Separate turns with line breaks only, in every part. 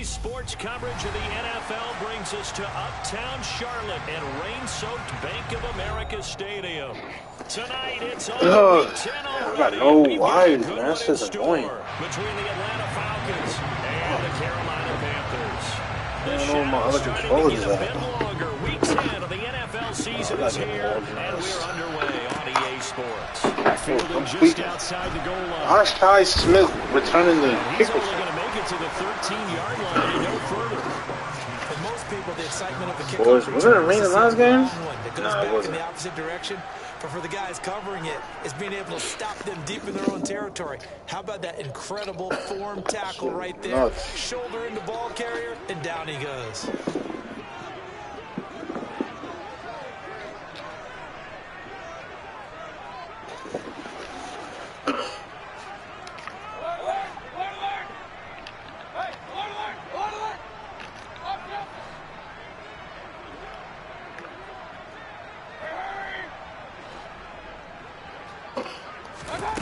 Sports coverage of the NFL brings us to Uptown Charlotte and rain-soaked Bank of America Stadium. Tonight, it's on Week 10 already.
I got no wires, man. That's just annoying.
Between the Atlanta Falcons and the Carolina Panthers.
I don't know my other controllers
a bit longer. Week 10 of the NFL season is here, and we're underway on EA Sports. Fielding just outside the goal line.
Arshai Smith returning the
He's
kick.
only going to make it to the 13-yard line and no further.
For most people, the excitement of the kickoff.
Boys, wasn't it rain in the last game?
It goes back in the opposite direction. But for the guys covering it, it's being able to stop them deep in their own territory. How about that incredible form tackle right there? Shoulder into ball carrier, and down he goes.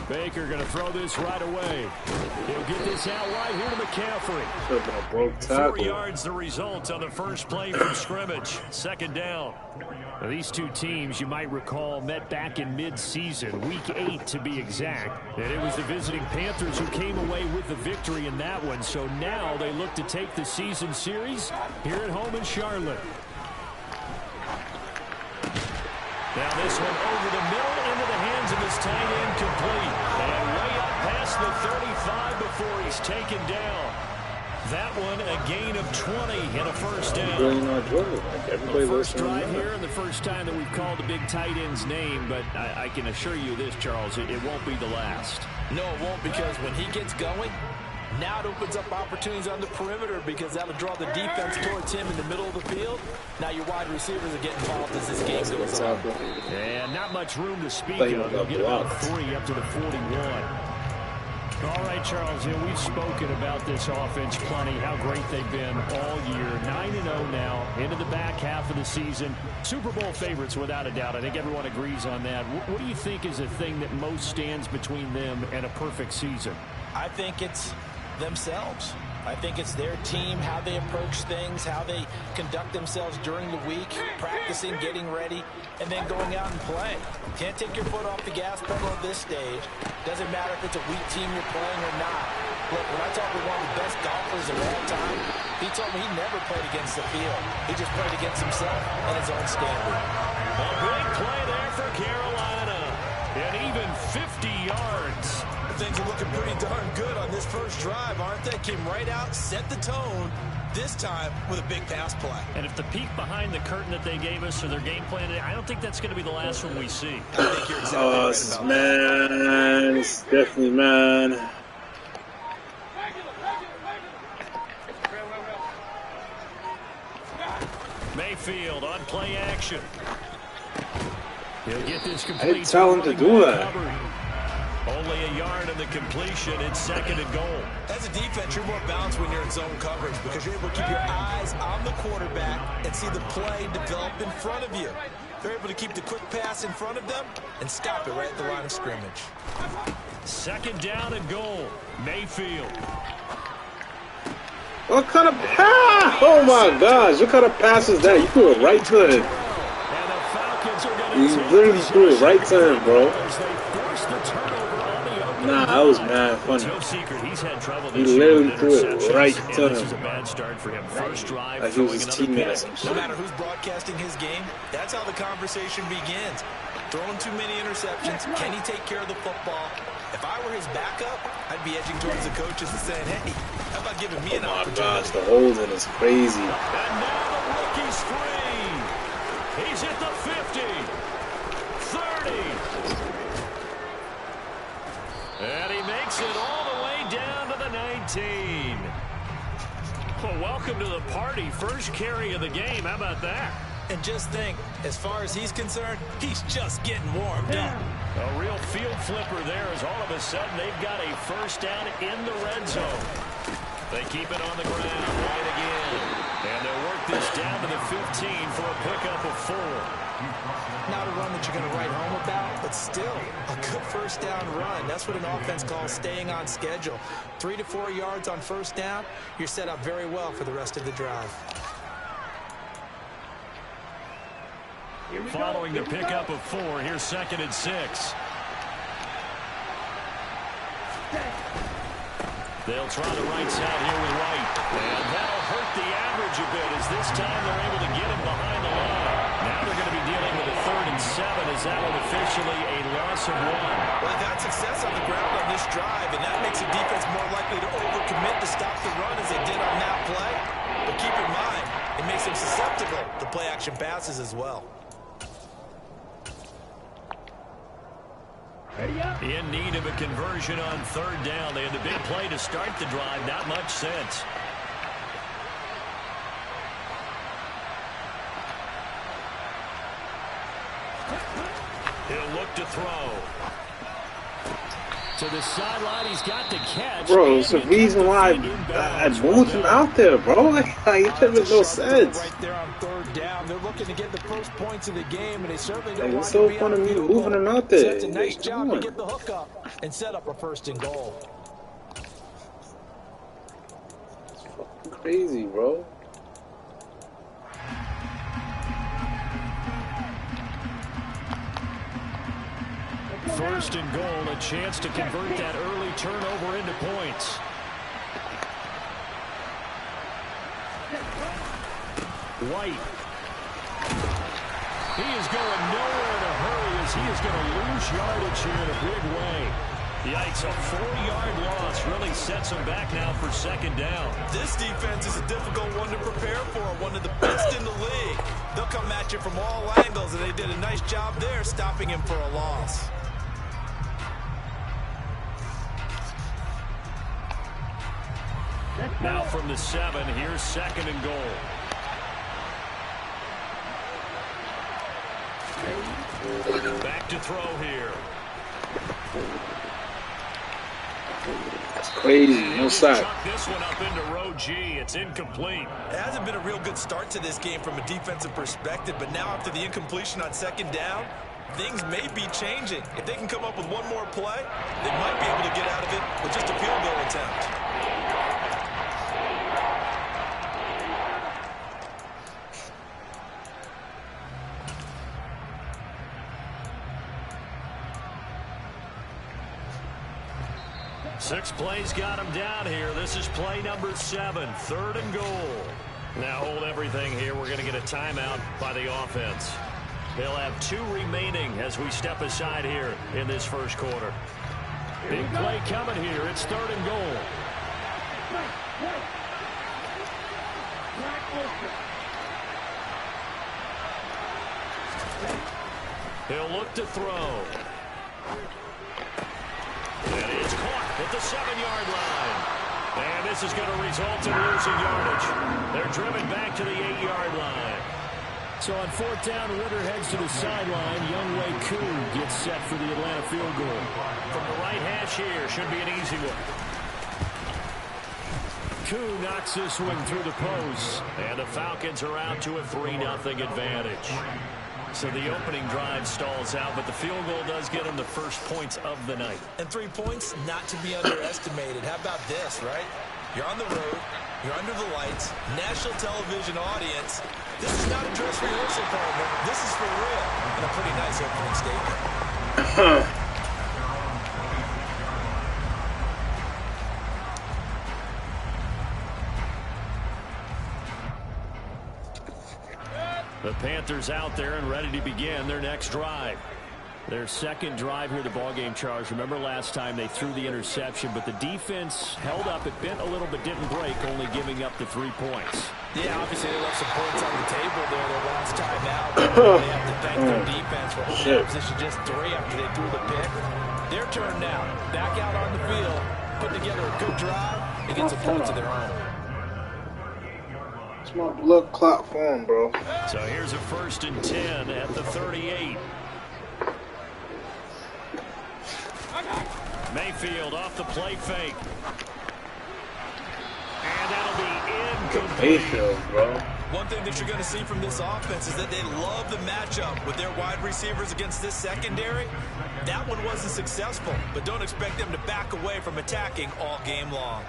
Baker going to throw this right away. He'll get this out right here to McCaffrey. 4 yards the result on the first play from scrimmage. Second down. Now, these two teams, you might recall, met back in mid-season, Week 8 to be exact. And it was the visiting Panthers who came away with the victory in that one. So now they look to take the season series here at home in Charlotte. Now this one over the middle into the hands of his tight end, complete. And way up past the 35 before he's taken down. That one a gain of 20 and a first down. The first drive here and the first time that we've called the big tight end's name, but I can assure you this, Charles, it won't be the last.
No, it won't, because when he gets going, now it opens up opportunities on the perimeter because that'll draw the defense towards him in the middle of the field. Now your wide receivers are getting involved as this game goes on.
And not much room to speak of. They'll get about 3 up to the 41. All right, Charles, we've spoken about this offense plenty, how great they've been all year. 9-0 now, into the back half of the season. Super Bowl favorites, without a doubt. I think everyone agrees on that. What do you think is the thing that most stands between them and a perfect season?
I think it's themselves. I think it's their team, how they approach things, how they conduct themselves during the week, practicing, getting ready, and then going out and playing. Can't take your foot off the gas pedal at this stage. Doesn't matter if it's a weak team you're playing or not. Look, when I talk with one of the best golfers of all time, he told me he never played against the field. He just played against himself and his own standard.
A big play there for Carolina. And even 50 yards.
Things are looking pretty darn good on this first drive, aren't they? Came right out, set the tone, this time with a big pass play.
And if the peek behind the curtain that they gave us or their game plan, I don't think that's going to be the last one we see.
I think you're exactly right about
man, it's definitely, man.
Mayfield on play action. He'll get this complete.
I didn't tell him to do that.
Only a yard in the completion. It's second and goal.
As a defense, you're more balanced when you're in zone coverage because you're able to keep your eyes on the quarterback and see the play develop in front of you. They're able to keep the quick pass in front of them and stop it right at the line of scrimmage.
Second down and goal. Mayfield.
What kind of pass? Oh my gosh, what kind of pass is that? You threw it right to him. You literally threw it right to him, bro. Nah, that was mad funny. He literally threw it right to him. Like he was his teammate.
No matter who's broadcasting his game, that's how the conversation begins. Throwing too many interceptions. Can he take care of the football? If I were his backup, I'd be edging towards the coaches and saying, hey, how about giving me an opportunity?
Oh my gosh, the holding is crazy.
And now the rookie's free. He's at the 50. 30. And he makes it all the way down to the 19. Well, welcome to the party. First carry of the game. How about that?
And just think, as far as he's concerned, he's just getting warmed up.
A real field flipper there as all of a sudden they've got a first down in the red zone. They keep it on the ground right again. And they'll work this down to the 15 for a pickup of 4.
Not a run that you're going to write home about, but still a good first down run. That's what an offense calls staying on schedule. 3 to 4 yards on first down, you're set up very well for the rest of the drive.
Following the pickup of 4, here's 2nd and 6. They'll try the right side here with White. And that'll hurt the average a bit as this time they're able to get him behind the line. Now they're going to be dealing with a 3rd and 7 as that one officially a loss of 1.
Well, they've had success on the ground on this drive, and that makes the defense more likely to overcommit to stop the run as they did on that play. But keep in mind, it makes them susceptible to play-action passes as well.
In need of a conversion on 3rd down. They had the big play to start the drive. Not much sense. He'll look to throw. To the sideline, he's got the catch.
Bro, it's the reason why I moved him out there, bro. Like, it makes no sense.
Right there on 3rd down. They're looking to get the first points of the game, and they certainly don't
Like,
want
it's so
to be
fun
on
of
a
me
field
moving
goal.
him out
So
there.
that's a nice
Like,
job to get the hook up and set up a 1st and goal.
It's fucking crazy, bro.
First and goal, a chance to convert that early turnover into points. White. He is going nowhere in a hurry as he is going to lose yardage here in a big way. Yikes, a 4-yard loss really sets him back now for 2nd down.
This defense is a difficult one to prepare for, one of the best in the league. They'll come at you from all angles, and they did a nice job there stopping him for a loss.
Now from the 7, here's 2nd and goal. Back to throw here.
That's crazy. No sack.
This one up into row G. It's incomplete.
It hasn't been a real good start to this game from a defensive perspective, but now after the incompletion on 2nd down, things may be changing. If they can come up with one more play, they might be able to get out of it with just a field goal attempt.
Six plays got him down here. This is play number 7, 3rd and goal. Now hold everything here. We're going to get a timeout by the offense. They'll have 2 remaining as we step aside here in this first quarter. Big play coming here. It's 3rd and goal. He'll look to throw. And it's caught at the 7-yard line. And this is going to result in losing yardage. They're driven back to the 8-yard line. So on 4th down, Ritter heads to the sideline. Youngway Koo gets set for the Atlanta field goal. From the right hash here, should be an easy one. Koo knocks this one through the post. And the Falcons are out to a 3-0 advantage. So the opening drive stalls out, but the field goal does get them the first points of the night.
And 3 points not to be underestimated. How about this, right? You're on the road. You're under the lights. National television audience. This is not a dress rehearsal, partner. This is for real. And a pretty nice opening statement.
The Panthers out there and ready to begin their next drive. Their 2nd drive here, the ballgame, Charles. Remember last time they threw the interception, but the defense held up. It bent a little but didn't break, only giving up the 3 points.
Yeah, obviously they left some points on the table there their last time out. They have to thank their defense for holding their position just 3 after they threw the pick. Their turn now. Back out on the field, put together a good drive and get some points of their own.
It's my blood clot form, bro.
So here's a 1st and 10 at the 38. Mayfield off the play fake. And that'll be incomplete.
Mayfield, bro.
One thing that you're going to see from this offense is that they love the matchup with their wide receivers against this secondary. That one wasn't successful, but don't expect them to back away from attacking all game long.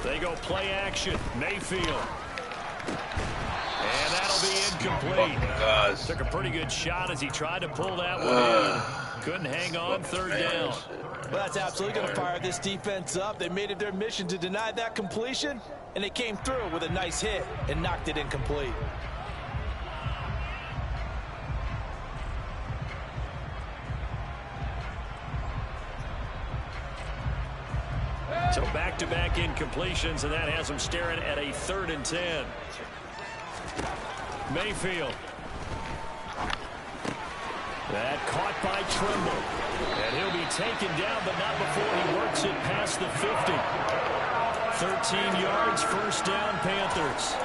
They go play action. Mayfield. And that'll be incomplete. Took a pretty good shot as he tried to pull that one in. Couldn't hang on third down.
Well, that's absolutely going to fire this defense up. They made it their mission to deny that completion, and they came through with a nice hit and knocked it incomplete.
So back-to-back incompletions, and that has them staring at a 3rd and 10. Mayfield. That caught by Trimble. And he'll be taken down, but not before he works it past the 50. 13 yards, first down, Panthers.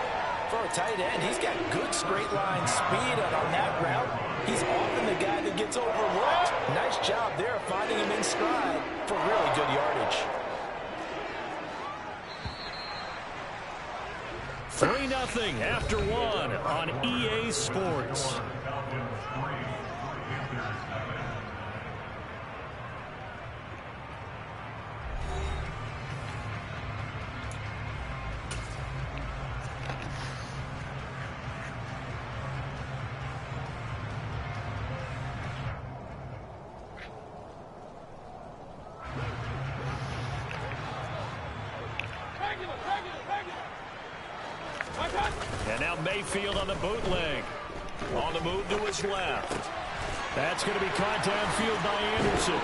For a tight end, he's got good straight line speed, and on that route, he's often the guy that gets overlooked. Nice job there finding him in stride for really good yardage.
3-0 after 1 on EA Sports. And now Mayfield on the bootleg. On the move to his left. That's going to be caught downfield by Anderson.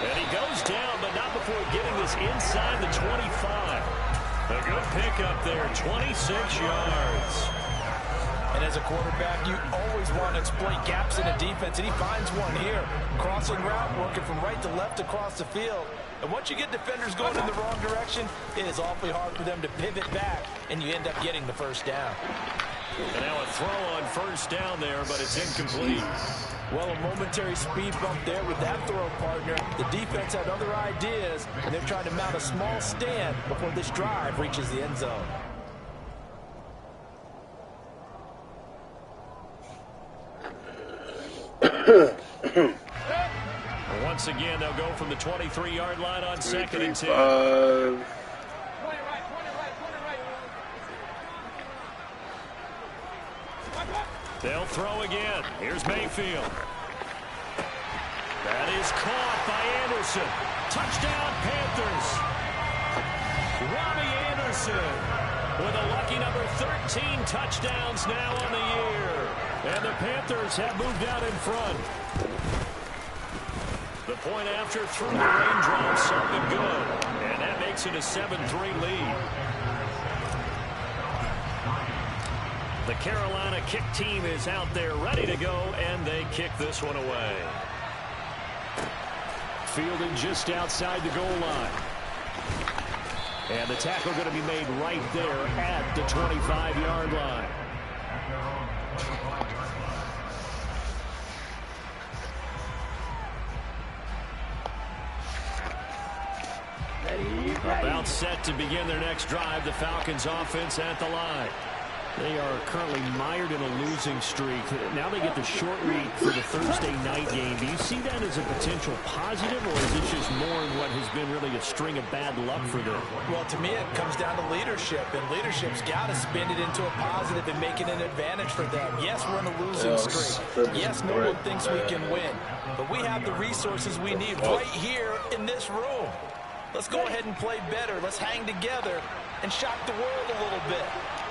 And he goes down, but not before getting this inside the 25. A good pickup there, 26 yards.
And as a quarterback, you always want to exploit gaps in a defense, and he finds one here. Crossing route, working from right to left across the field. And once you get defenders going in the wrong direction, it is awfully hard for them to pivot back, and you end up getting the first down.
And now a throw on first down there, but it's incomplete.
Well, a momentary speed bump there with that throw, partner. The defense had other ideas, and they're trying to mount a small stand before this drive reaches the end zone.
Once again, they'll go from the 23-yard line on 2nd and 10. They'll throw again. Here's Mayfield. That is caught by Anderson. Touchdown, Panthers. Robbie Anderson with a lucky number 13 touchdowns now on the year. And the Panthers have moved out in front. The point after through the raindrops, something good. And that makes it a 7-3 lead. The Carolina kick team is out there ready to go, and they kick this one away. Fielded just outside the goal line. And the tackle going to be made right there at the 25-yard line. About set to begin their next drive, the Falcons offense at the line. They are currently mired in a losing streak. Now they get the short week for the Thursday night game. Do you see that as a potential positive, or is this just more in what has been really a string of bad luck for them?
Well, to me, it comes down to leadership, and leadership's got to spin it into a positive and make it an advantage for them. Yes, we're in a losing streak. Yes, no one thinks we can win, but we have the resources we need right here in this room. Let's go ahead and play better. Let's hang together and shock the world a little bit.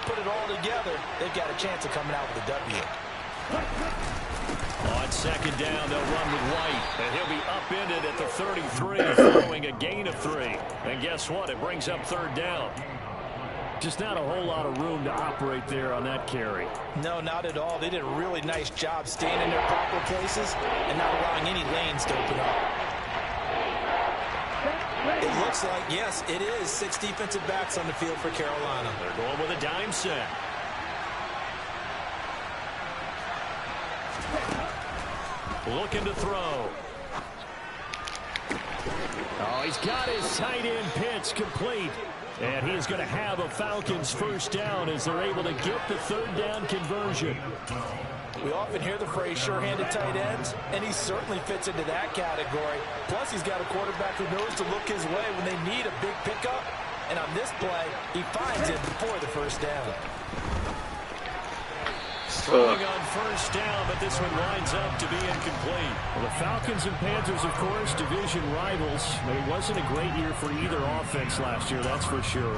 Put it all together, they've got a chance of coming out with a W.
On 2nd down, they'll run with White, and he'll be upended at the 33, following a gain of 3. And guess what? It brings up 3rd down. Just not a whole lot of room to operate there on that carry.
No, not at all. They did a really nice job staying in their proper places and not allowing any lanes to open up. It looks like, yes, it is 6 defensive backs on the field for Carolina.
They're going with a dime set. Looking to throw. Oh, he's got his tight end pitch complete. And he's going to have a Falcons first down as they're able to get the third down conversion.
We often hear the phrase sure-handed tight ends, and he certainly fits into that category. Plus, he's got a quarterback who knows to look his way when they need a big pickup. And on this play, he finds it for the first down.
Throwing on first down, but this one winds up to be incomplete. Well, the Falcons and Panthers, of course, division rivals. But it wasn't a great year for either offense last year, that's for sure.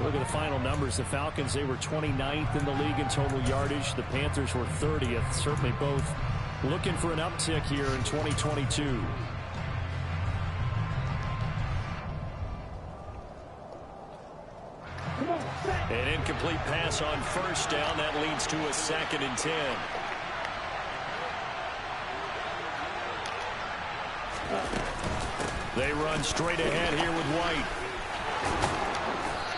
Look at the final numbers. The Falcons, they were 29th in the league in total yardage. The Panthers were 30th. Certainly both looking for an uptick here in 2022. An incomplete pass on first down. That leads to a 2nd and 10. They run straight ahead here with White.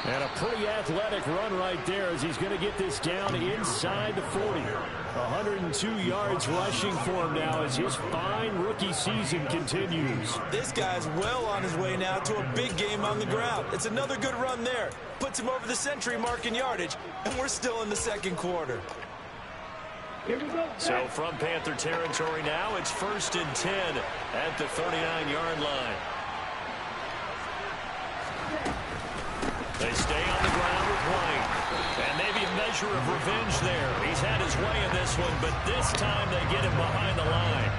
And a pretty athletic run right there as he's going to get this down inside the 40. 102 yards rushing for him now as his fine rookie season continues.
This guy's well on his way now to a big game on the ground. It's another good run there. Puts him over the century mark in yardage, and we're still in the second quarter.
So from Panther territory now, it's 1st and 10 at the 39-yard line. They stay on the ground with White. And maybe a measure of revenge there. He's had his way in this one, but this time they get him behind the line.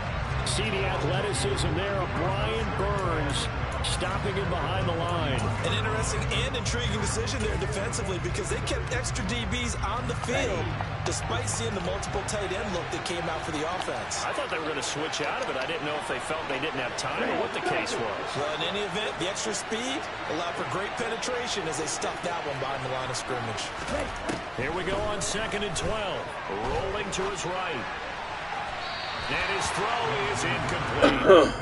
See the athleticism there of Brian Burns stopping him behind the line.
An interesting and intriguing decision there defensively because they kept extra DBs on the field despite seeing the multiple tight end look that came out for the offense.
I thought they were going to switch out of it. I didn't know if they felt they didn't have time or what the case was.
Well, in any event, the extra speed allowed for great penetration as they stuffed that one behind the line of scrimmage.
Here we go on 2nd and 12. Rolling to his right. And his throw is incomplete.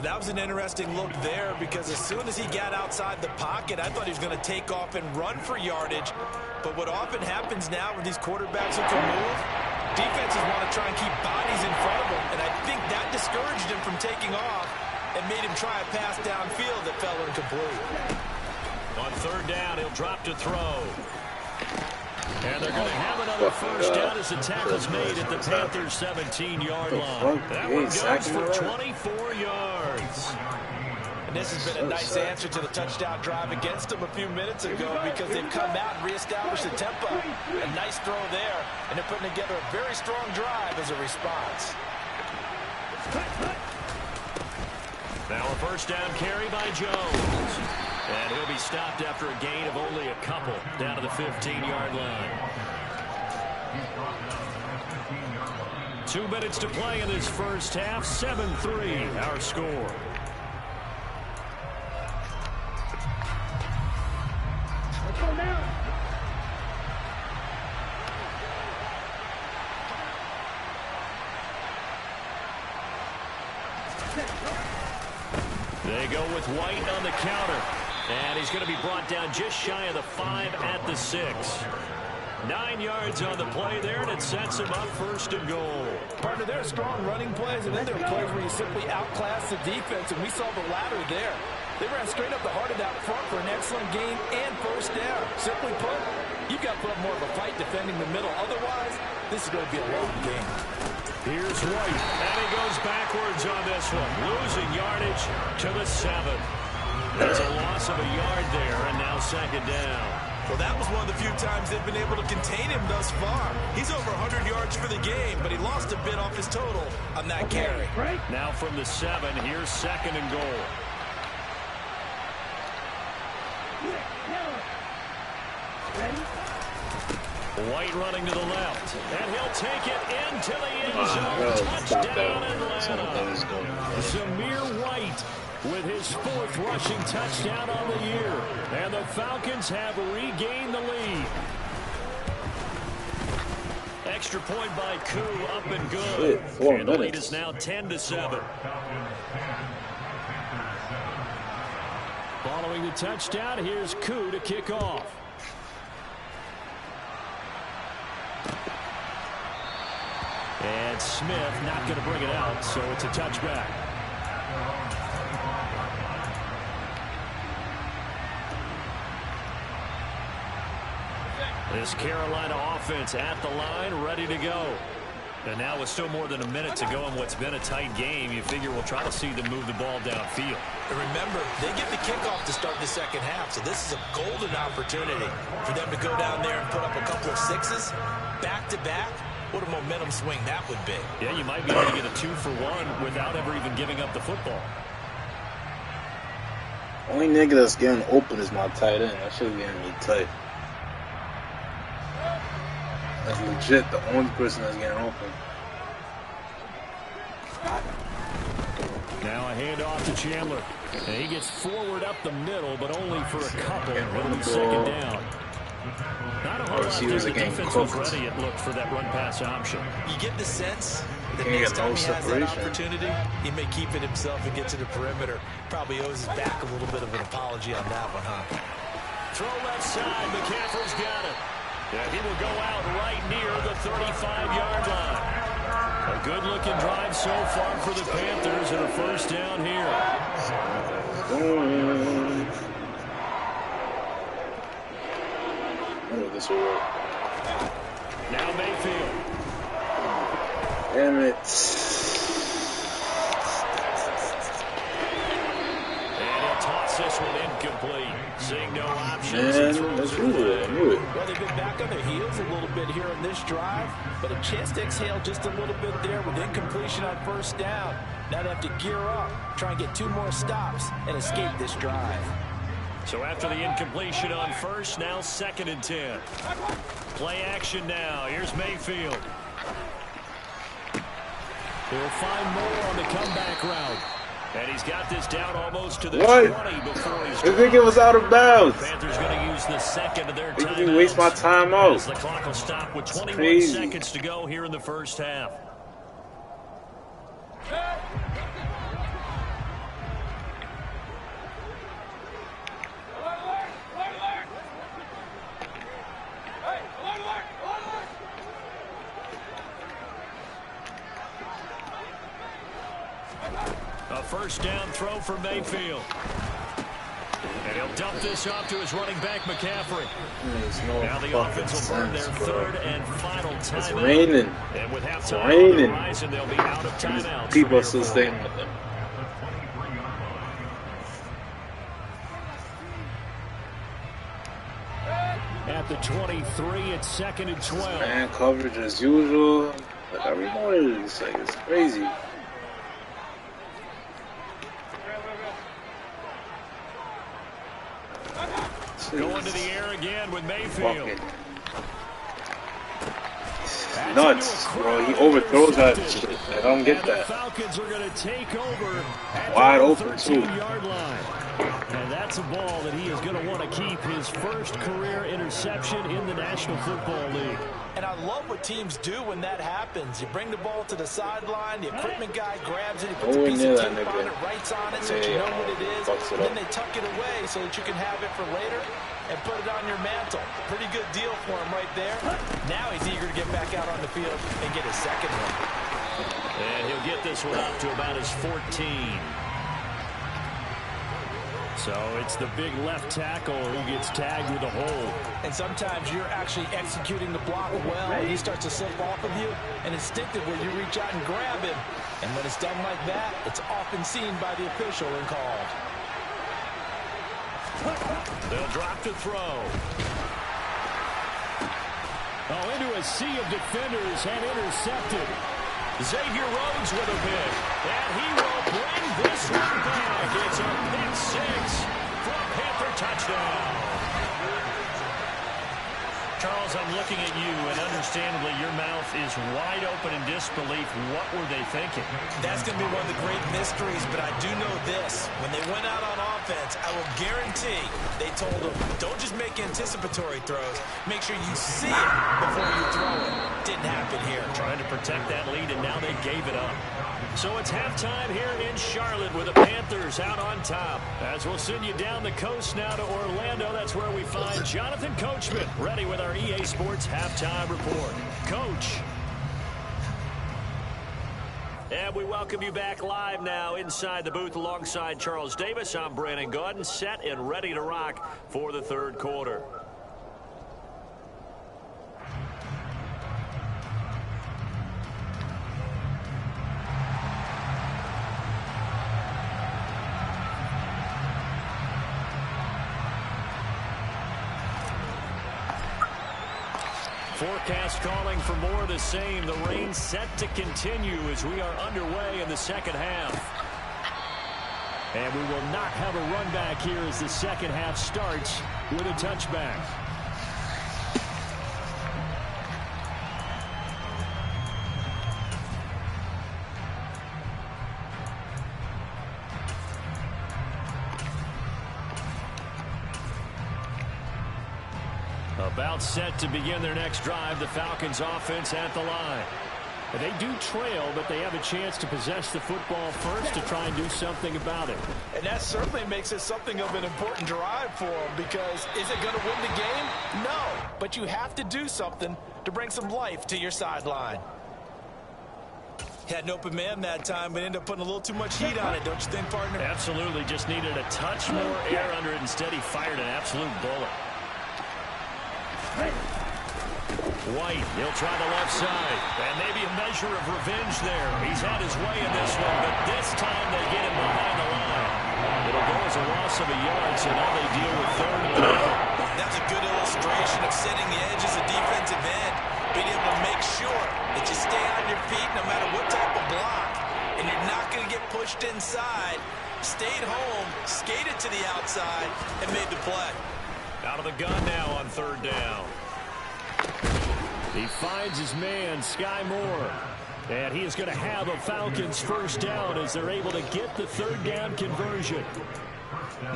That was an interesting look there because as soon as he got outside the pocket, I thought he was going to take off and run for yardage. But what often happens now with these quarterbacks who can move, defenses want to try and keep bodies in front of them. And I think that discouraged him from taking off and made him try a pass downfield that fell incomplete.
On 3rd down, he'll drop to throw. And they're going to have another first down as the tackle's made at the Panthers' 17-yard line. That one goes for 24 yards.
And this has been a nice answer to the touchdown drive against them a few minutes ago because they've come out and reestablished the tempo. A nice throw there, and they're putting together a very strong drive as a response.
Now a first down carry by Jones. And he'll be stopped after a gain of only a couple down to the 15-yard line. 2 minutes to play in this first half. 7-3 our score. They go with White on the counter. And he's going to be brought down just shy of the 5 at the 6. 9 yards on the play there, and it sets him up 1st and goal.
Partner, there are strong running plays, and then there are plays where you simply outclass the defense, and we saw the latter there. They ran straight up the heart of that front for an excellent gain and first down. Simply put, you've got to put up more of a fight defending the middle. Otherwise, this is going to be a long game.
Here's White, and he goes backwards on this one, losing yardage to the 7. That's a loss of a yard there, and now 2nd down.
Well, that was one of the few times they've been able to contain him thus far. He's over 100 yards for the game, but he lost a bit off his total on that carry.
Now from the 7, here's 2nd and goal. White running to the left, and he'll take it into the end zone. Touchdown, Atlanta. Zamir White with his 4th rushing touchdown on the year. And the Falcons have regained the lead. Extra point by Koo, up and good. And the lead is now 10-7. Following the touchdown, here's Koo to kick off. And Smith not going to bring it out, so it's a touchback. This Carolina offense at the line, ready to go. And now with still more than a minute to go in what's been a tight game, you figure we'll try to see them move the ball downfield.
And remember, they get the kickoff to start the second half, so this is a golden opportunity for them to go down there and put up a couple of sixes back-to-back. What a momentum swing that would be.
Yeah, you might be able to get a 2-for-1 without ever even giving up the football.
Only nigga that's getting open is my tight end. That shit's getting me tight. That's legit the only person that's getting open.
Now a handoff to Chandler. And he gets forward up the middle, but only for a couple. It'll be second down. Not a whole lot there. The defense was ready, it looked, for that run-pass option.
You get the sense that next time he has that opportunity, he may keep it himself and get to the perimeter. Probably owes his back a little bit of an apology on that one, huh?
Throw left side. McCaffrey's got it. Yeah, he will go out right near the 35-yard line. A good-looking drive so far for the Panthers and a first down here.
Oh, this will work.
Now Mayfield.
Damn it.
And he'll toss this one incomplete. Seeing no options.
Man, that's really, I knew it.
Well, they've been back on their heels a little bit here on this drive, but a chance to exhale just a little bit there with incompletion on first down. Now they have to gear up, try and get 2 more stops, and escape this drive.
So after the incompletion on first, now 2nd and 10. Play action now. Here's Mayfield. He'll find more on the comeback route. And he's got this down almost to the 20 before he's
I think it was out of bounds.
Panthers going to use the second of their timeouts.
You waste my time out.
The clock will stop with 21 seconds to go here in the first half. A first down throw for Mayfield. And he'll dump this off to his running back, McCaffrey. Now the offense will burn their 3rd and final timeout.
It's raining.
And with
It's
halftime
raining.
on the horizon, they'll be out of timeouts.
People are still staying with them.
At the 23, it's 2nd and 12.
Man, coverage as usual. Like every morning, it's like it's crazy.
Going to the air again with Mayfield.
Nuts, bro. He overthrows that shit. I don't get that.
The Falcons are going to take over at
Wide
the
open, too.
13-yard line. And that's a ball that he is going to want to keep his first career interception in the National Football League.
And I love what teams do when that happens. You bring the ball to the sideline, the equipment guy grabs it, he puts a piece of tape on it, writes on it so that you know what it is, and then they tuck it away so that you can have it for later and put it on your mantle. Pretty good deal for him right there. Now he's eager to get back out on the field and get his second one.
And he'll get this one up to about his 14. So it's the big left tackle who gets tagged with a hold.
And sometimes you're actually executing the block well, and he starts to slip off of you, and instinctively you reach out and grab him. And when it's done like that, it's often seen by the official and called.
They'll drop to throw. Oh, into a sea of defenders and intercepted. Xavier Rhodes with a pick. And he will bring this one back. It's a pick 6 for a Panther touchdown. Charles, I'm looking at you, and understandably, your mouth is wide open in disbelief. What were they thinking?
That's going to be one of the great mysteries, but I do know this. When they went out on offense, I will guarantee they told them, don't just make anticipatory throws. Make sure you see it before you throw it. Didn't happen here.
Trying to protect that lead, and now they gave it up. So it's halftime here in Charlotte with the Panthers out on top. As we'll send you down the coast now to Orlando, that's where we find Jonathan Coachman, ready with our EA Sports halftime report. Coach. And we welcome you back live now inside the booth alongside Charles Davis. I'm Brandon Gaudin, set and ready to rock for the third quarter. Forecast calling for more of the same. The rain set to continue as we are underway in the second half. And we will not have a run back here as the second half starts with a touchback. About set to begin their next drive, the Falcons offense at the line. They do trail, but they have a chance to possess the football first to try and do something about it.
And that certainly makes it something of an important drive for them, because is it going to win the game? No, but you have to do something to bring some life to your sideline. Had an open man that time, but ended up putting a little too much heat on it, don't you think, partner?
Absolutely, just needed a touch more air under it. Instead, he fired an absolute bullet. White, he'll try the left side, and maybe a measure of revenge there. He's had his way in this one, but this time they get him behind the line. It'll go as a loss of a yard, so now they deal with 3rd and 11.
That's a good illustration of setting the edge as a defensive end, being able to make sure that you stay on your feet no matter what type of block, and you're not going to get pushed inside. Stayed home, skated to the outside, and made the play.
Out of the gun now on 3rd down. He finds his man, Sky Moore. And he is going to have a Falcons first down as they're able to get the 3rd down conversion.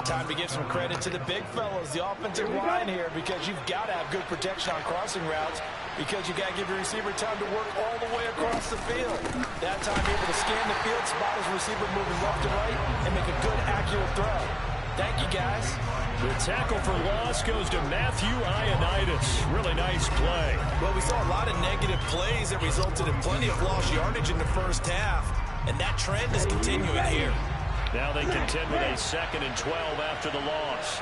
Time to give some credit to the big fellas, the offensive line here, because you've got to have good protection on crossing routes, because you got to give your receiver time to work all the way across the field. That time able to scan the field, spot his receiver moving left to right, and make a good, accurate throw. Thank you, guys.
The tackle for loss goes to Matthew Ioannidis. Really nice play.
Well, we saw a lot of negative plays that resulted in plenty of lost yardage in the first half, and that trend is continuing here.
Now they contend with a 2nd and 12 after the loss.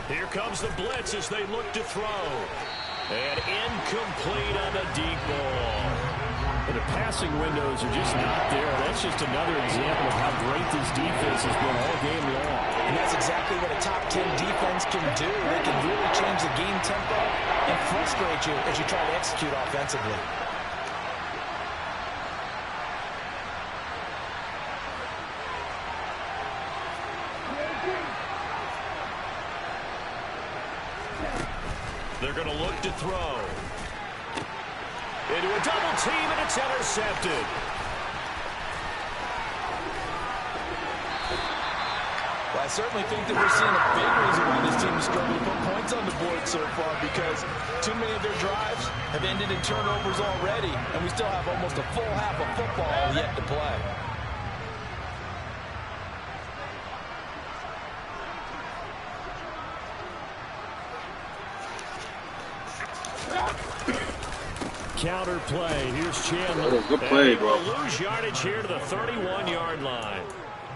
Here comes the blitz as they look to throw. And incomplete on the deep ball. But the passing windows are just not there. That's just another example of how great this defense has been all game long.
And that's exactly what a top 10 defense can do. They can really change the game tempo and frustrate you as you try to execute offensively.
They're going to look to throw. Into a double team, and it's intercepted.
Well, I certainly think that we're seeing a big reason why this team is struggling to put points on the board so far, because too many of their drives have ended in turnovers already, and we still have almost a full half of football yet to play.
Counter play. Here's Chandler.
Good play, bro.
Lose yardage here to the 31-yard line.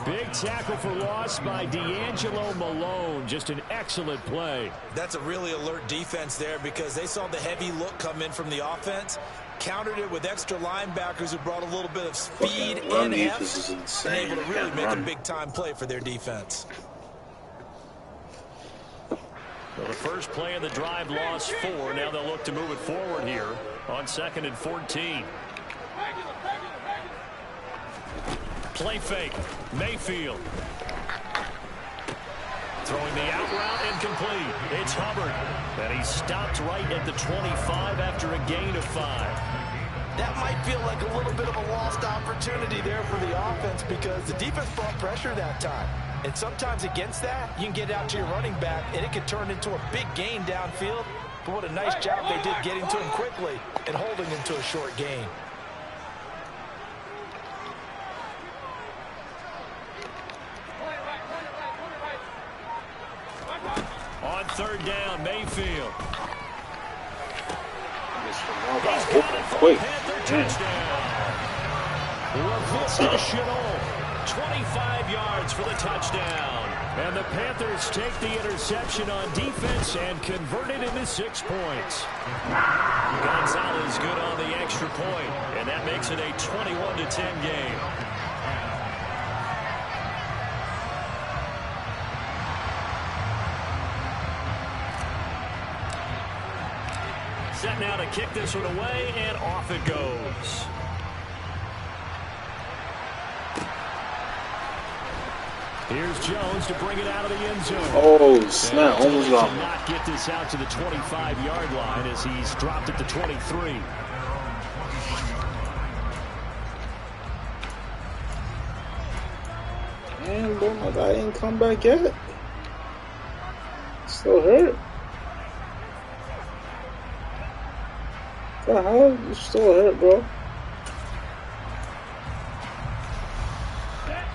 Big tackle for loss by D'Angelo Malone. Just an excellent play.
That's a really alert defense there, because they saw the heavy look come in from the offense, countered it with extra linebackers who brought a little bit of speed and heft, and able to really make a big-time play for their defense.
Well, the first play of the drive lost 4. Now they'll look to move it forward here on 2nd and 14. Play fake. Mayfield. Throwing the out route, incomplete. It's Hubbard. And he stopped right at the 25 after a gain of 5.
That might feel like a little bit of a lost opportunity there for the offense, because the defense brought pressure that time. And sometimes against that, you can get out to your running back, and it could turn into a big gain downfield. But what a nice job they did getting to him quickly and holding him to a short gain.
On 3rd down, Mayfield.
Quick.
Touchdown. Laviska Shenault, 25 yards for the touchdown. And the Panthers take the interception on defense and convert it into 6 points. Gonzalez good on the extra point, and that makes it a 21-10 game. set now to kick this one away, and off it goes. Here's Jones to bring it out of the end zone.
Oh, snap. Almost
lost. Not get this out to the 25-yard line as he's dropped it to 23.
Man, bro, my guy ain't come back yet. Still hurt. What the hell? You still hurt, bro.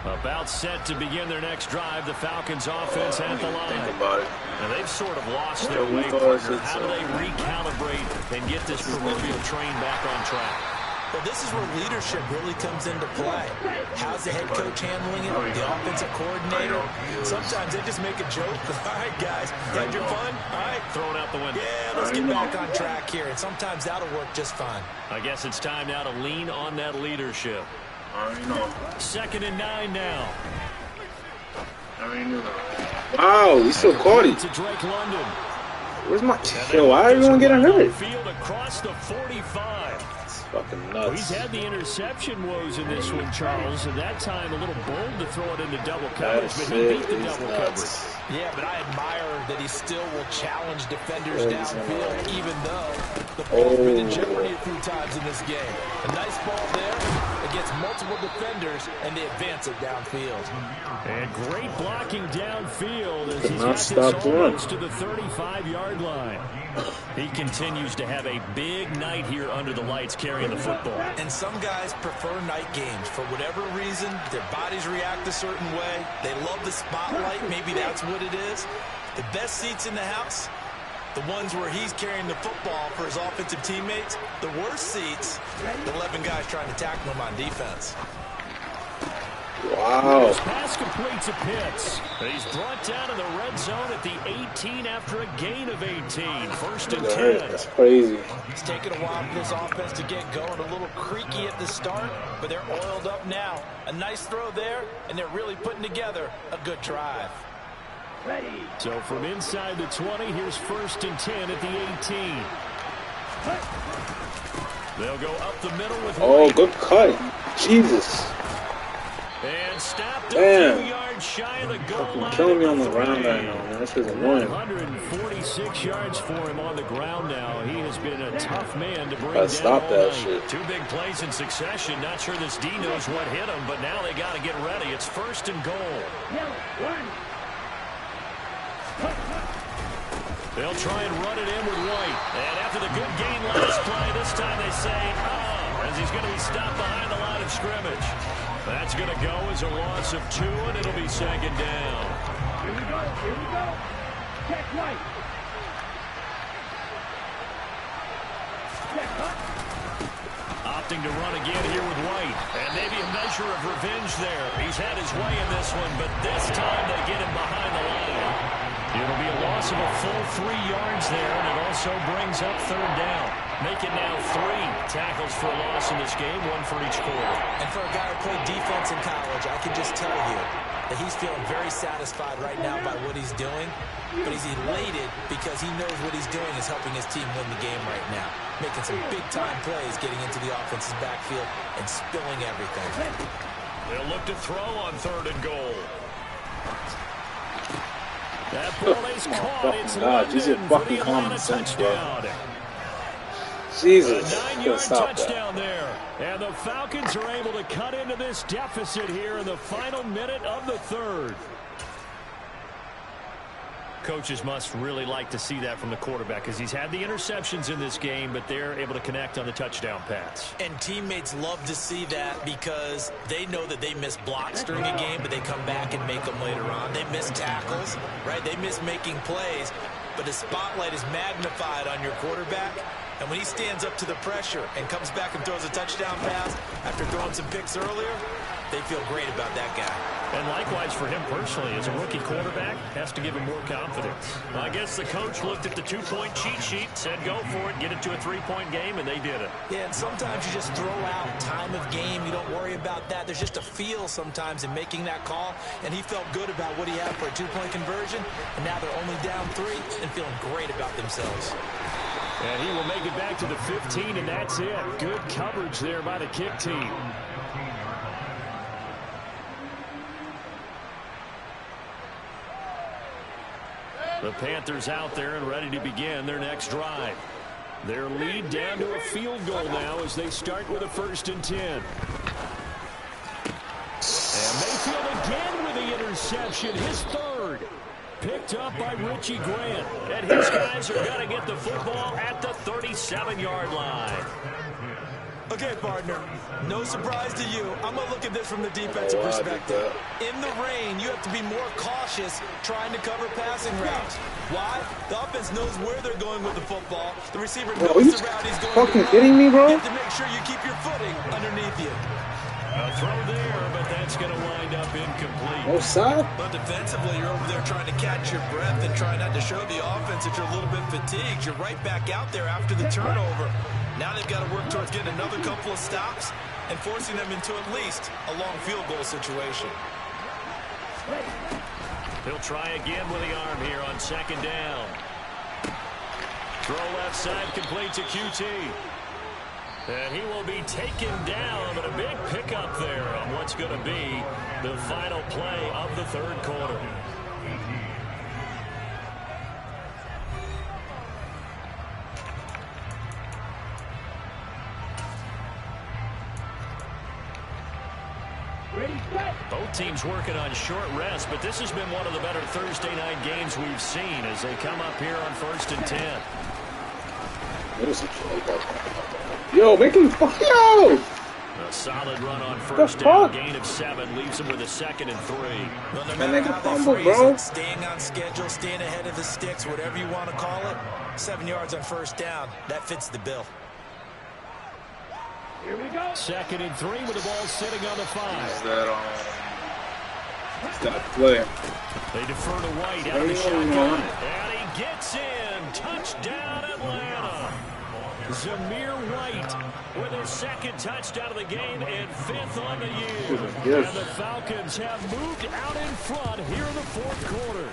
About set to begin their next drive, the Falcons offense at the line.
Think about it.
Now they've sort of lost their way, partner. How do they recalibrate and get this proverbial train back on track?
Well, this is where leadership really comes into play. How's the head coach handling it? The offensive coordinator? Sometimes they just make a joke. All right, guys, had your fun? All right.
Throw it out the window.
Yeah, let's get back on track here. And sometimes that'll work just fine.
I guess it's time now to lean on that leadership. Second and 9 now.
Wow, he still caught it.
To Drake London.
Where's my... Yo, why are everyone getting hurt?
Field across the 45.
It's fucking nuts.
Well, he's had the interception woes in this one, Charles, and that time a little bold to throw it into double coverage, but he beat the double coverage.
Yeah, but I admire that he still will challenge defenders downfield, even though the ball's been in jeopardy a few times in this game. A nice ball there against multiple defenders, and they advance it downfield.
And great blocking downfield as he's got this almost to the 35-yard line. He continues to have a big night here under the lights carrying the football.
And some guys prefer night games. For whatever reason, their bodies react a certain way. They love the spotlight. Maybe that's what it is. The best seats in the house, the ones where he's carrying the football for his offensive teammates. The worst seats, the 11 guys trying to tackle him on defense.
Wow.
His pass completes a Pitts. He's brought down in the red zone at the 18 after a gain of 18. First and 10.
That's crazy.
It's taken a while for this offense to get going. A little creaky at the start, but they're oiled up now. A nice throw there, and they're really putting together a good drive.
So from inside the 20, here's first and 10 at the 18. They'll go up the middle with
White. Good cut. Jesus.
And stopped a few yards shy of the goal line.
Killing me on the ground right now, man. This is annoying.
146 yards for him on the ground now. He has been a tough man to bring down.
Stop that shit.
Two big plays in succession. Not sure this D knows what hit him, but now they got to get ready. It's first and goal. They'll try and run it in with White. And after the good gain last play, this time they say, as he's going to be stopped behind the line of scrimmage. That's going to go as a loss of 2, and it'll be second down.
Here we go. Check White. Check Hunt.
Opting to run again here with White. And maybe a measure of revenge there. He's had his way in this one, but this time they get him behind the line. It'll be a loss of a full 3 yards there, and it also brings up third down. Make it now 3 tackles for a loss in this game, 1 for each quarter.
And for a guy who played defense in college, I can just tell you that he's feeling very satisfied right now by what he's doing. But he's elated because he knows what he's doing is helping his team win the game right now. Making some big-time plays, getting into the offense's backfield and spilling everything.
They'll look to throw on third and goal. That ball is caught. It's
Jesus, fucking common sense, bro. Jesus,
a 9-yard touchdown there. And the Falcons are able to cut into this deficit here in the final minute of the third. Coaches must really like to see that from the quarterback because he's had the interceptions in this game, but they're able to connect on the touchdown pass.
And teammates love to see that because they know that they miss blocks during a game, but they come back and make them later on. They miss tackles, right? They miss making plays, but the spotlight is magnified on your quarterback. And when he stands up to the pressure and comes back and throws a touchdown pass after throwing some picks earlier, they feel great about that guy.
And likewise for him personally, as a rookie quarterback, has to give him more confidence. I guess the coach looked at the 2-point cheat sheet, said go for it, get it to a 3-point game, and they did it.
Yeah, and sometimes you just throw out time of game. You don't worry about that. There's just a feel sometimes in making that call, and he felt good about what he had for a 2-point conversion, and now they're only down 3 and feeling great about themselves.
And he will make it back to the 15, and that's it. Good coverage there by the kick team. The Panthers out there and ready to begin their next drive. Their lead down to a field goal now as they start with a 1st and 10. And Mayfield again with the interception, his 3rd. Picked up by Richie Grant. And his guys are going to get the football at the 37-yard line.
Okay, partner, no surprise to you. I'm going to look at this from the defensive perspective. In the rain, you have to be more cautious trying to cover passing routes. Why? The offense knows where they're going with the football. The receiver knows the route he's going
fucking kidding me, bro?
You have to make sure you keep your footing underneath you.
A throw there, but that's going to wind up incomplete.
Offside?
But defensively, you're over there trying to catch your breath and trying not to show the offense that you're a little bit fatigued. You're right back out there after the turnover. Now they've got to work towards getting another couple of stops and forcing them into at least a long field goal situation.
He'll try again with the arm here on 2nd down. Throw left side, complete to QT. And he will be taken down, but a big pickup there on what's going to be the final play of the 3rd quarter. Both teams working on short rest, but this has been one of the better Thursday night games we've seen as they come up here on 1st and 10.
What is it? Yo, make him yo!
A solid run on 1st down, gain of 7, leaves him with a 2nd and 3.
Well, no matter how they phrase it, staying on schedule, staying ahead of the sticks, whatever you want to call it, 7 yards on 1st down, that fits the bill.
Here we go.
2nd and 3 with the ball sitting on the 5.
Is that play?
They defer to White out of the shotgun. And he gets in. Touchdown, Atlanta. Zamir White with his 2nd touchdown of the game and 5th on the year. And the Falcons have moved out in front here in the 4th quarter.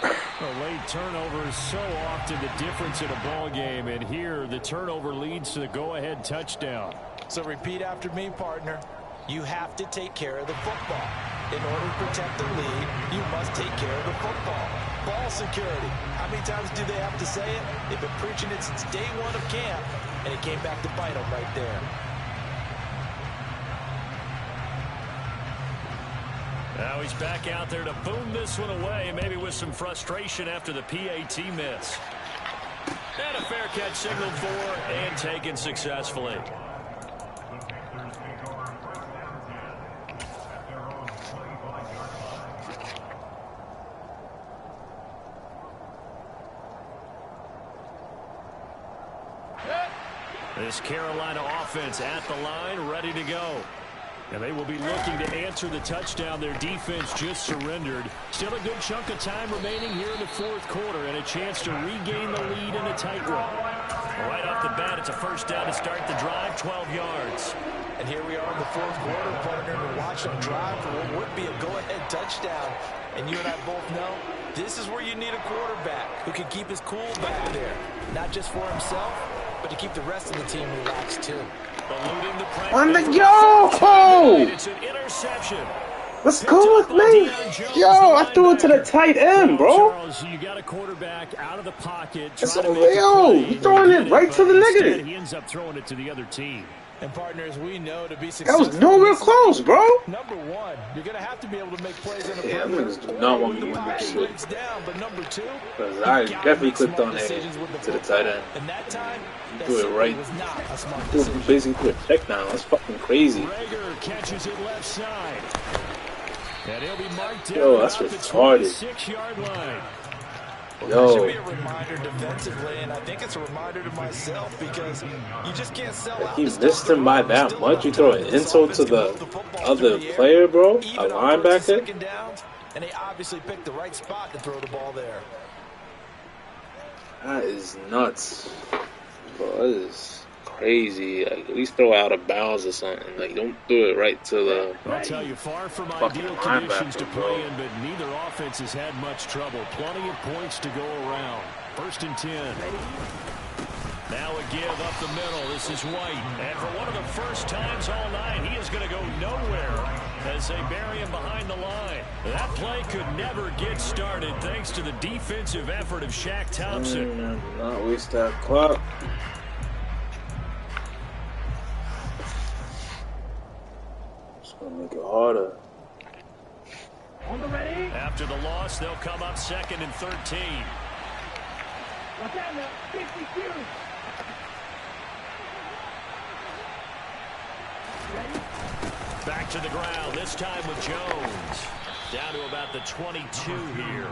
A late turnover is so often the difference in a ball game, and here the turnover leads to the go-ahead touchdown.
So repeat after me, partner. You have to take care of the football. In order to protect the lead, you must take care of the football. Ball security. How many times do they have to say it? They've been preaching it since day 1 of camp, and it came back to bite them right there.
Now he's back out there to boom this one away, maybe with some frustration after the PAT miss. And a fair catch signaled for and taken successfully. This Carolina offense at the line, ready to go. And they will be looking to answer the touchdown their defense just surrendered. Still a good chunk of time remaining here in the 4th quarter and a chance to regain the lead in a tightrope. Right off the bat, it's a 1st down to start the drive, 12 yards.
And here we are in the 4th quarter, partner, to watch them drive for what would be a go-ahead touchdown. And you and I both know this is where you need a quarterback who can keep his cool back there. Not just for himself, but to keep the rest of the team relaxed, too.
On the go!
It's an interception.
Let's go with me. Yo, I threw it to the tight end, bro.
Charles, you got a quarterback out of the pocket.
Yo, you throwing it right to the negative.
He ends up throwing it to the other team.
And partners, we know to be successful.
That was nowhere close, bro.
Number 1, you're going to have to be able to make plays on the
Yeah,
perimeter.
niggas do not want me to win this shit.
Down, but number 2,
Because I definitely clicked on it to the tight end.
and that time,
Do it right.
was not a smart
Dude,
decision.
basically a check down. That's fucking crazy.
Rager catches it left side. And he'll be marked down.
Yo, that's retarded.
6-yard line.
Well, that should be a reminder defensively, and I think it's a reminder to myself because you just can't sell out.
He missed him by that much. You throw an insult to the other player, bro. A linebacker.
And they obviously picked the right spot to throw the ball there.
That is nuts, bro. That is crazy. Like, at least throw out of bounds or something. Like, don't do it right to the.
I'll tell you, far from
fucking
ideal conditions to
linebacker,
play
bro.
in, but neither offense has had much trouble. Plenty of points to go around. 1st and 10. Now a give up the middle. This is White. And for one of the first times all night, he is going to go nowhere as they bury him behind the line. That play could never get started thanks to the defensive effort of Shaq Thompson.
Not waste that clock. Just going to make it harder.
On the ready.
After the loss, they'll come up 2nd and 13.
Watch out now. 52. Ready?
Back to the ground, this time with Jones. Down to about the 22 here.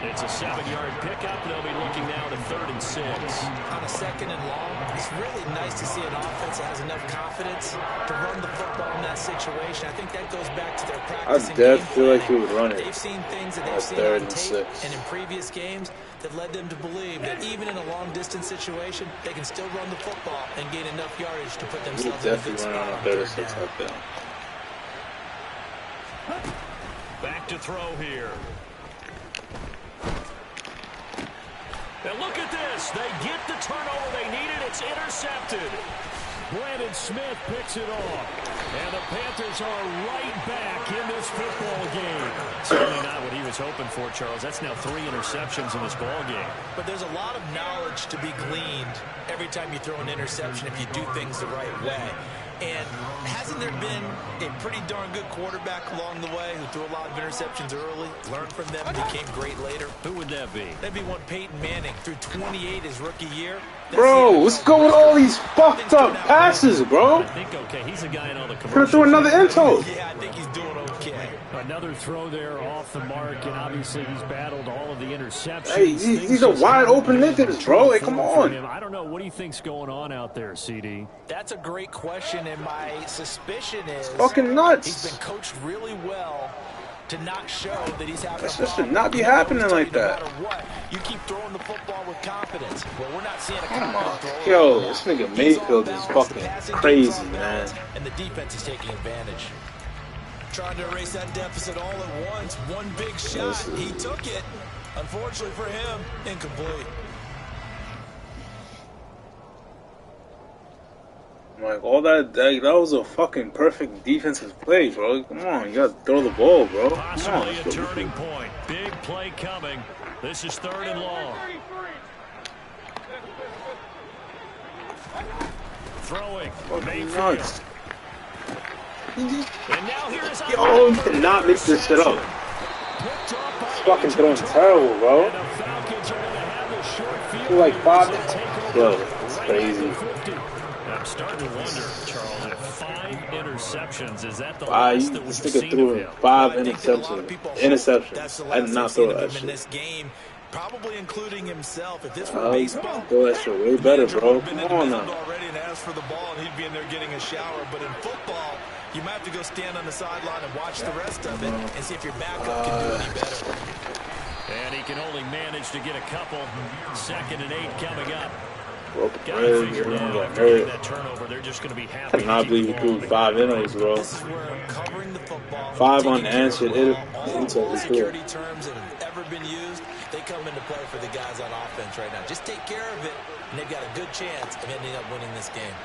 It's a 7-yard pickup. They'll be looking now to 3rd and 6.
On a 2nd and long, it's really nice to see an offense that has enough confidence to run the football in that situation. I think that goes back to their practice.
I definitely feel like he would run it.
They've seen things that they've seen on tape and in previous games that led them to believe that even in a long-distance situation, they can still run the football and gain enough yardage to put themselves in a good spot on 3rd down.
Back to throw here. And look at this. They get the turnover they needed. It's intercepted. Brandon Smith picks it off. And the Panthers are right back in this football game. Certainly not what he was hoping for, Charles. That's now 3 interceptions in this ball game.
But there's a lot of knowledge to be gleaned every time you throw an interception if you do things the right way. And hasn't there been a pretty darn good quarterback along the way who threw a lot of interceptions early, learned from them, and became great later?
Who would that be?
That'd be one Peyton Manning, threw 28 his rookie year.
Bro, what's going with all these fucked up passes, bro?
I think, okay, he's a guy in all the commercials.
Gonna throw another into.
Yeah, I think he's doing okay.
Another throw there off the mark, and obviously he's battled all of the interceptions.
Hey, he's a wide open nigga, bro. Hey, come on.
I don't know. What do you think's going on out there, CD?
That's a great question, and my suspicion is
fucking nuts.
He's been coached really well to not show that he's having
This
a problem.
should not be happening like that.
No matter what, you keep throwing the football with confidence. Well, we're not seeing a confident throw.
Yo, this nigga Mayfield is fucking crazy, man.
And the defense is taking advantage. Trying to erase that deficit all at once. One big shot. He took it. Unfortunately for him, incomplete.
Like, all that was a fucking perfect defensive play, bro. Come on, you gotta throw the ball, bro.
Possibly a turning point. Big play coming. This is 3rd and long. Throwing. Mayfield.
Nuts.
And now here is
Yo, you cannot mix this shit up. It's fucking throwing terrible, bro. You're like 5. Yo, it's crazy.
I'm starting to wonder, Charles, if 5 interceptions, is that the last that we've seen
threw
of him?
5 interceptions. I did not throw that shit.
This game, probably including himself. If this were baseball,
throw that shit way better, bro. Come on now.
Already and asked for the ball, and he'd be in there getting a shower. But in football, you might have to go stand on the sideline and watch the rest of it and see if your backup can do any better.
And he can only manage to get a couple. 2nd and 8 coming up.
Got that
turnover. They're just going to be happy.
I cannot believe he threw 5 innings, bro.
This is where covering the football,
5 unanswered
all security terms that have ever been used, they come into play for the guys on offense right now. Just take care of it, and they've got a good chance of ending up winning this game.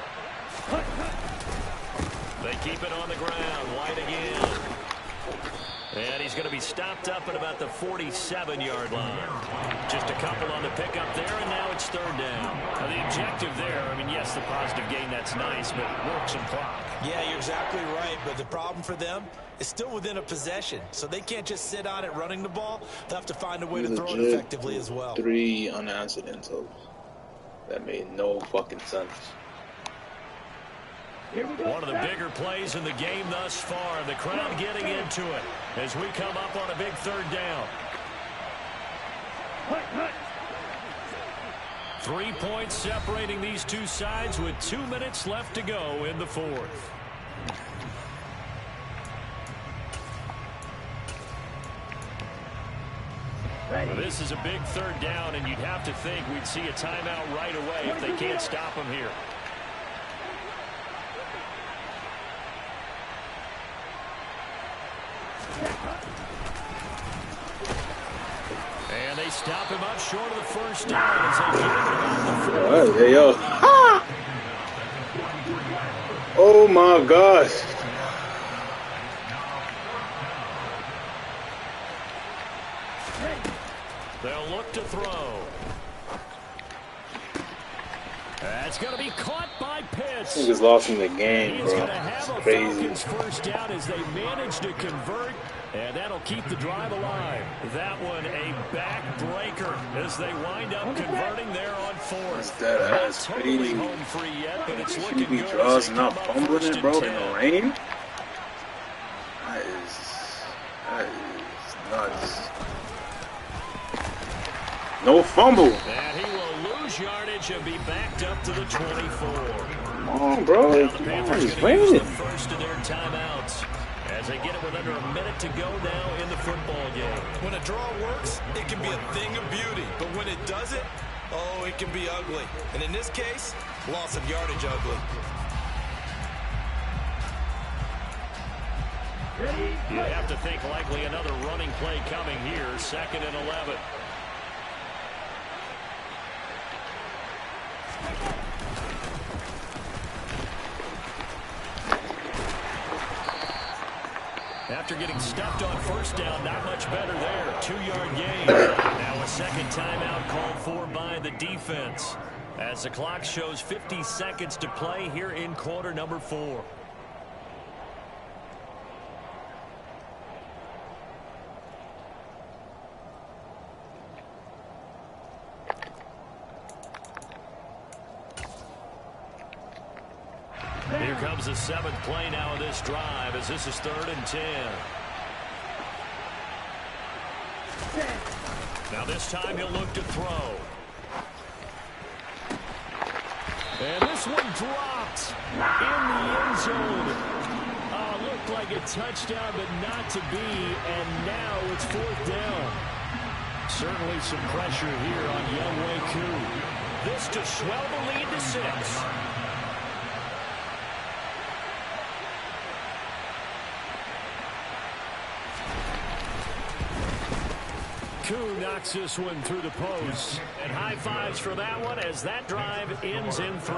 They keep it on the ground. White again. And he's going to be stopped up at about the 47-yard line. Just a couple on the pickup there, and now it's 3rd down. Now the objective there, I mean, yes, the positive gain, that's nice, but work some clock.
Yeah, you're exactly right, but the problem for them is still within a possession, so they can't just sit on it running the ball. They'll have to find a way to throw it effectively as well.
3 unanswered intos. That made no fucking sense.
One of the bigger plays in the game thus far. The crowd getting into it as we come up on a big 3rd down. 3 points separating these two sides with 2 minutes left to go in the 4th. This is a big 3rd down, and you'd have to think we'd see a timeout right away if they can't stop them here. And they They stop him up short of the first down as they get him about the 40.
Hey, yo. Ha! Oh, my gosh.
They'll look to throw. That's going to be caught by Pitts.
He was lost in the game,
He's
bro.
going to have a
Crazy.
Falcons first down as they manage to convert, and that'll keep the drive alive. That one a backbreaker as they wind up converting there on fourth.
That's
Totally
crazy.
home free yet, but it's looking
QB
good.
draws not fumbling it, bro, in the rain. That is nuts. No fumble.
And he will lose yardage and be backed up to the 24.
Come on, bro.
Now the Panthers
It's
going to use the
raining.
first of their timeouts as they get it with under a minute to go now in the football game.
When a draw works, it can be a thing of beauty. But when it doesn't, oh, it can be ugly. And in this case, loss of yardage ugly.
You have to think likely another running play coming here, 2nd and 11. After getting stuffed on first down, not much better there. 2-yard gain. Now a second timeout called for by the defense as the clock shows 50 seconds to play here in quarter number 4. Here comes the 7th play now of this drive as this is 3rd and 10. Now this time he'll look to throw. And this one dropped in the end zone. Looked like a touchdown, but not to be. And now it's 4th down. Certainly some pressure here on Younghoe Koo. This to swell the lead to 6. Koo knocks this one through the post. And high fives for that one as that drive ends in 3.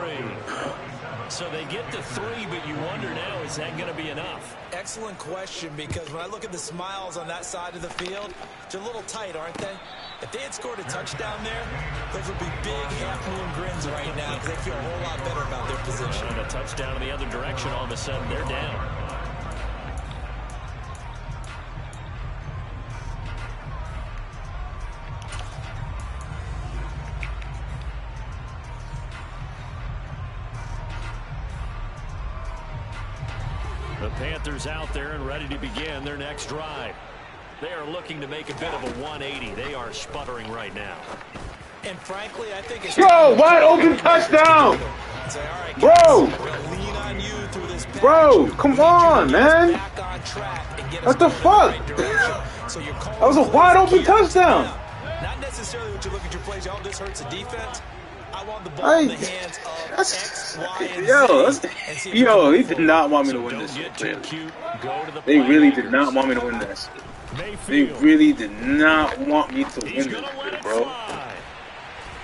So they get to 3, but you wonder now, is that going to be enough?
Excellent question, because when I look at the smiles on that side of the field, they're a little tight, aren't they? If they had scored a touchdown there, those would be big half-moon grins right now because they feel a whole lot better about their position.
And a touchdown in the other direction, all of a sudden they're down. The Panthers out there and ready to begin their next drive. They are looking to make a bit of a 180. They are sputtering right now.
And frankly, I think it's
wide open touchdown.
Say, all right,
Bro.
guys, we'll lean on you through this patch.
Bro, come on, man.
Back on track and get us
What the
going in
fuck?
the right direction. So you're calling
That was a
plays
wide open
key
touchdown.
down. Not necessarily what you look at your plays. Oh, this hurts the defense. I want the ball in the hands of X, Y, and Z. And see if we
Yo,
can
he
move
did
forward.
not want me to
So
win
don't
this.
get too cute. Go to the
They really
playmakers.
did not want me to win this. They
Mayfield.
really did not want me to
He's
win
going to let
this,
it
bro.
fly.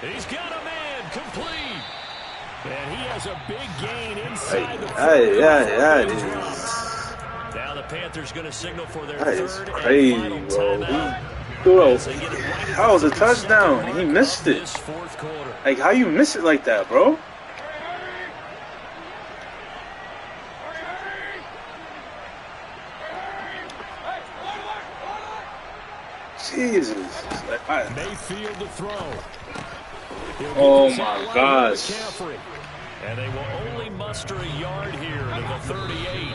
He's got a man complete. And he has a big gain inside the
That is
Now the Panthers going to signal for their
that is
third
crazy,
and final
bro.
timeout.
He threw a,
As they get it right at
that was a
the 32nd
touchdown.
mark
He missed
of
it.
this fourth quarter.
Like, how you miss it like that, bro? Jesus. Like,
Mayfield to throw. He'll get
Oh
this
my
out wide
gosh.
to McCaffrey. And they will only muster a yard here to the 38.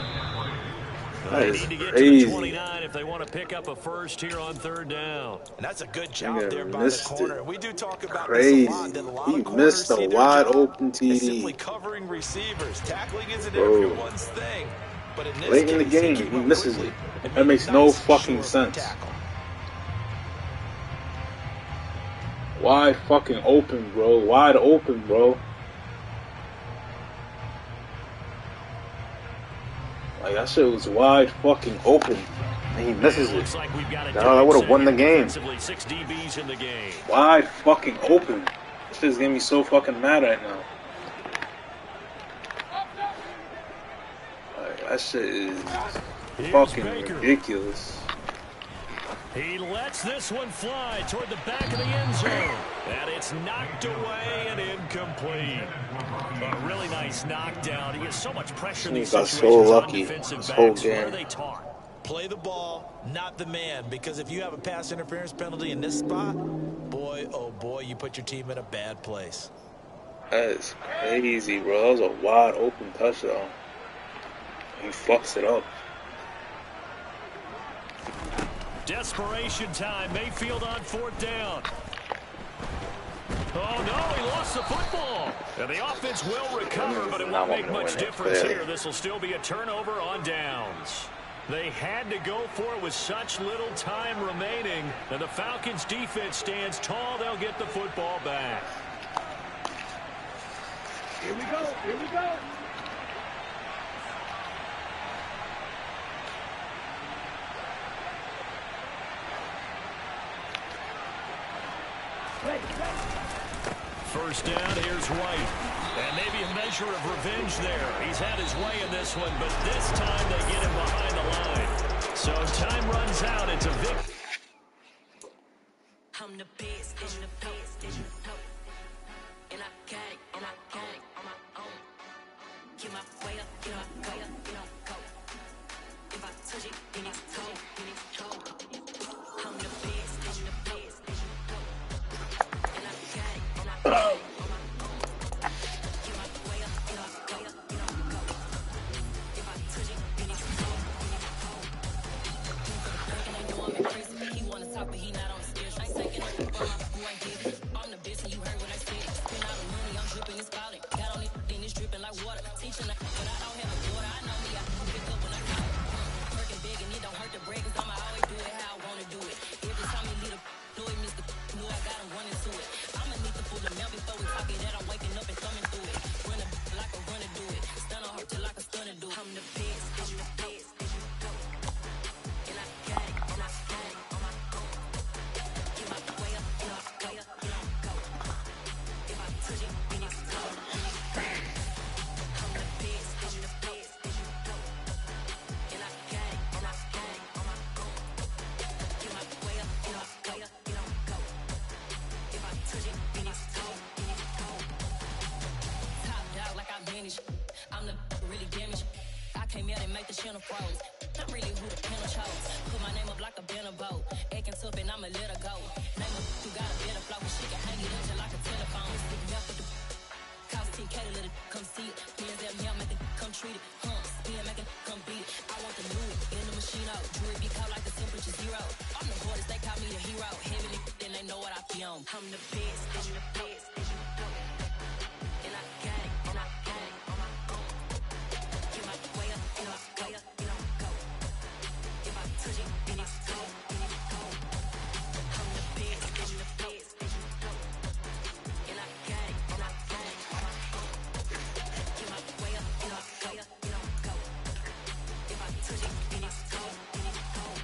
That
They
is
need to get to
crazy.
the 29 if they want to pick up a first here on 3rd down.
And that's a good job
Nigga
there by the
missed
corner.
it.
We do talk about
Crazy.
this a lot. That a lot
He
of corners
missed a
see their
wide
job
open
as
TD.
simply covering receivers. Tackling isn't
Bro.
everyone's thing. But in this
Late in the
case,
game,
came
he
up
misses
quickly
it.
and
That
made
makes
a
no
nice,
fucking
short
sense.
tackle.
Wide fucking open, bro. Wide open, bro. Like, that shit was wide fucking open.
And he misses it.
Looks like we've got a
I would have won the game.
6 DBs in the game.
Wide fucking open. This shit's getting me so fucking mad right now. Like, that shit is fucking ridiculous.
He lets this one fly toward the back of the end zone. And it's knocked away and incomplete. A really nice knockdown. He has so much pressure in these
got
situations
so
on
lucky
defensive
this
backs.
whole
What are
game.
they taught?
Play the ball, not the man. Because if you have a pass interference penalty in this spot, boy, oh boy, you put your team in a bad place.
That is crazy, bro. That was a wide open touchdown. He fucks it up.
Desperation time. Mayfield on 4th down. Oh, no, he lost the football. And the offense will recover, but it won't make much difference here. This will still be a turnover on downs. They had to go for it with such little time remaining. And the Falcons' defense stands tall. They'll get the football back.
Here we go. Here we go.
First down, here's White. And maybe a measure of revenge there. He's had his way in this one, but this time they get him behind the line. So time runs out. It's a victory.
I'm the best, and the best, and I got it, and I got it on my own. Get my way up, get my way up, get my go. If I touch it, then it's cold, then it's cold. I'm the best, and the best, and I got it, and I got it on my own. Get my way up, get my way up, get my go. If I touch it, then it's cold, then it's cold. And I know I'm crazy, he wanna talk, but he not on the stairs. I ain't taking up from my who I give. I'm the bitch, and you heard what I said. Spend all the money, I'm dripping and spouting. Got on it, then it's dripping like water. Teaching, but I don't have a daughter. I know me, I can pick up when I call it. Working big, and it don't hurt the break, 'cause I'ma always do it how I wanna do it. Every time he lead a know he missed the knew I got him running to it. I'ma need to pull the mail before we talk it that I'm waking up and thumbing through it. Run a like a runner do it. Stun on her till like a stunner do it. I'm the best, and the best, and I got it, and I got it on my own. Get my way up, get my way up, get my go. If I touch it, then it's cold, then it's cold. I'm the best, and the best, and I got it, and I got it on my own. Get my way up, get my way up, get my go. If I touch it, then it's cold, then it's cold. Top dog like I manage. I'm the really damaged. I came out and make the channel froze. Not really who the panel chose. Put my name up like a banner boat. Acting tough and I'ma let her go. Name her who got a better flow. She can hang it up just like a telephone. Stick me up with the cost 10K to let it come see it. Pins that me, I make it come treat it. Spin, make it come beat it. I want the new in the machine out. Jewelry be caught like the temperature 0. I'm the hardest, they call me the hero. Heavenly, then they know what I be on. I'm the best, and the best, and I got it, and I got it on my own. Get my way up, get my way up, get my go. If I touch it, then it's cold, then it's cold. I'm the best, and the best, and I got it, and I got it on my own. Get my way up, get my way up, get my go. If I touch it, then it's cold, then it's cold.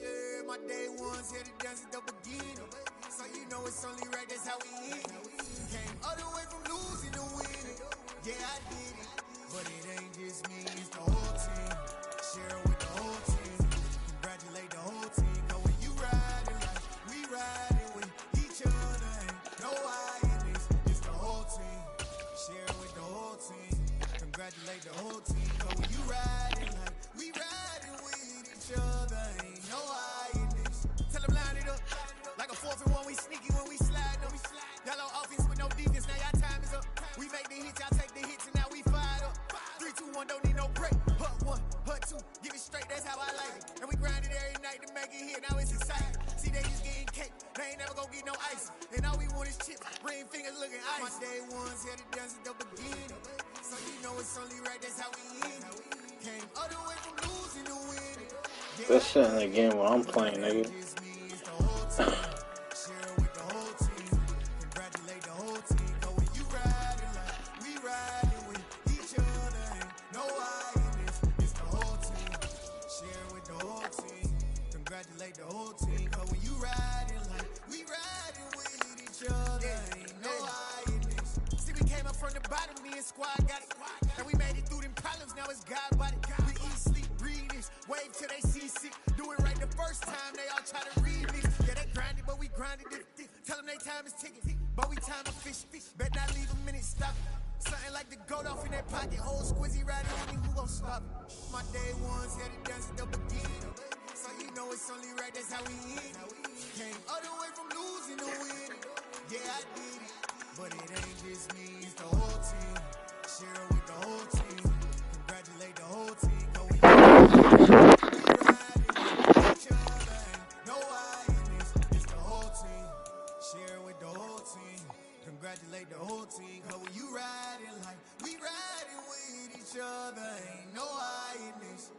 Yeah, my day ones here to dance at the beginning. So you know it's only right, that's how we hit it. Came all the way from losing to winning. Yeah, I did it. But it ain't just me, it's the whole team. Share it with the whole team. Congratulate the whole team. Cause when you riding like we riding with each other, ain't no I in this. It's the whole team. Share it with the whole team. Congratulate the whole team. Cause when you riding like we riding with each other, ain't no I in this. Tell them line it up. Like a 4th and 1, we sneaky when we slide them. Y'all on offense with no defense, now y'all time is up. We make the hits, y'all take the hits, and now we fired up. 3, 2, 1, don't need no break. Hut 1, hut 2, give it straight, that's how I like it. And we grind it every night to make it hit, now it's exciting. See, they just getting cake, they ain't never gonna get no ice. And all we want is chips, ring fingers looking ice. My day ones here to dance at the beginning. So you know it's only right, that's how we end it. Came all the way from losing to winning.
This shit in the game where I'm playing, nigga.
Share with the whole team. Congratulate the whole team. squad got it. And we made it through them problems, now it's God body. We eat, sleep, breathe this. Wave till they see sick. Do it right the first time, they all try to read this. Yeah, they grinded, but we grinded it. Tell them they time is ticking, but we time to fish. Bet not leave a minute, stop. Something like the goat off in that pocket. Whole squizzy riding on me, who gon' stop it? My day ones had to dance at the beginning. So you know it's only right, that's how we end. Came all the way from losing to winning. Yeah, I did it. But it ain't just me, it's the whole team. Share it with the whole team. Congratulate the whole team. Go we ride each other. Ain't no I in this. It's the whole team. Share it with the whole team. Congratulate the whole team. Cause when you riding like we riding with each other. Ain't no I in this.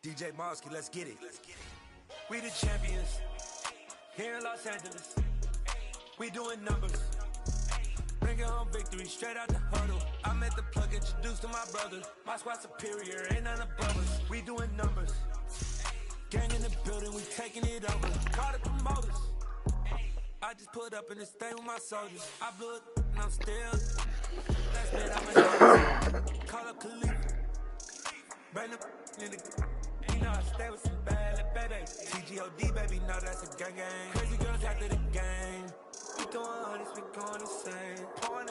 DJ Mosky, let's get it. We the champions here in Los Angeles. We doing numbers. Bringing home victory straight out the huddle. I'm at the plug, introduced to my brother. My squad superior, ain't none above us. We doing numbers. Gang in the building, we taking it over. Call the promoters. I just put up in this thing with my soldiers. I blew it and I'm still. Last minute I'm a call up Khalifa. Bring them in the. You know I stay with some bad baby. TGOD, baby, know that's a gang gang. Crazy girls after the game. We doing hundreds, we going insane. Pouring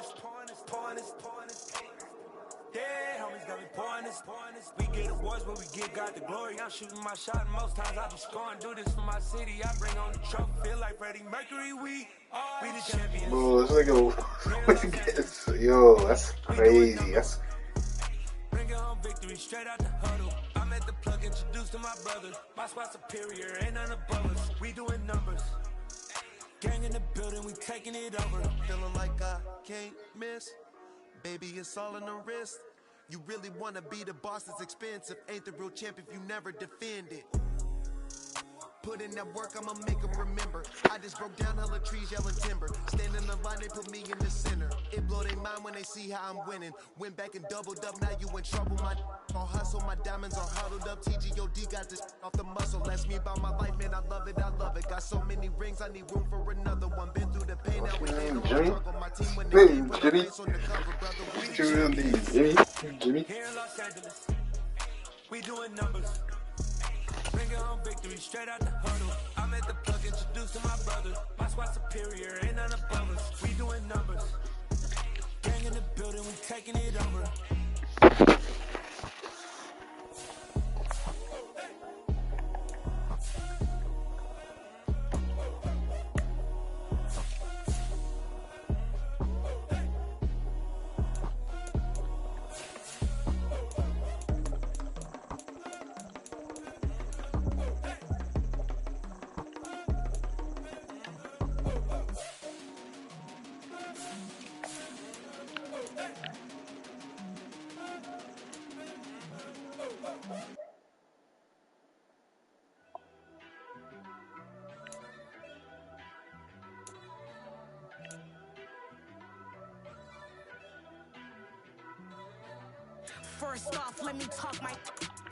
this. Yeah, homies got me pouring this. We get awards, but we give God the glory. I'm shooting my shot, and most times I be scoring. Do this for my city, I bring on the trophy. Feel like Freddie Mercury, we the champions.
Bro, this nigga, yo, that's crazy. That's
bring home victory straight out the huddle. I'm at the plug, introduced to my brother. My squad superior, ain't none above us. We doing numbers. Gang in the building, we taking it over.
Feeling like I can't miss. Baby, it's all in the wrist. You really wanna be the boss, it's expensive. Ain't the real champ if you never defend it. Put in that work, I'ma make them remember. I just broke down hella trees, yelling timber. Stand in the line, they put me in the center. It blow their mind when they see how I'm winning. Went back and doubled up, now you in trouble. My all hustle, my diamonds are huddled up. TGOD got this off the muscle. Ask me about my life, man, I love it. Got so many rings, I need room for another one. Been through the pain, now we ain't no struggle. My team when they came with the face on the cover, brother.
Jimmy.
Here in Los Angeles, we doing numbers. Bringing home victory straight out the huddle. I'm at the plug, introduced to my brother. My squad superior, ain't none above us. We doing numbers. Gang in the building, we taking it over.
First off, let me talk my.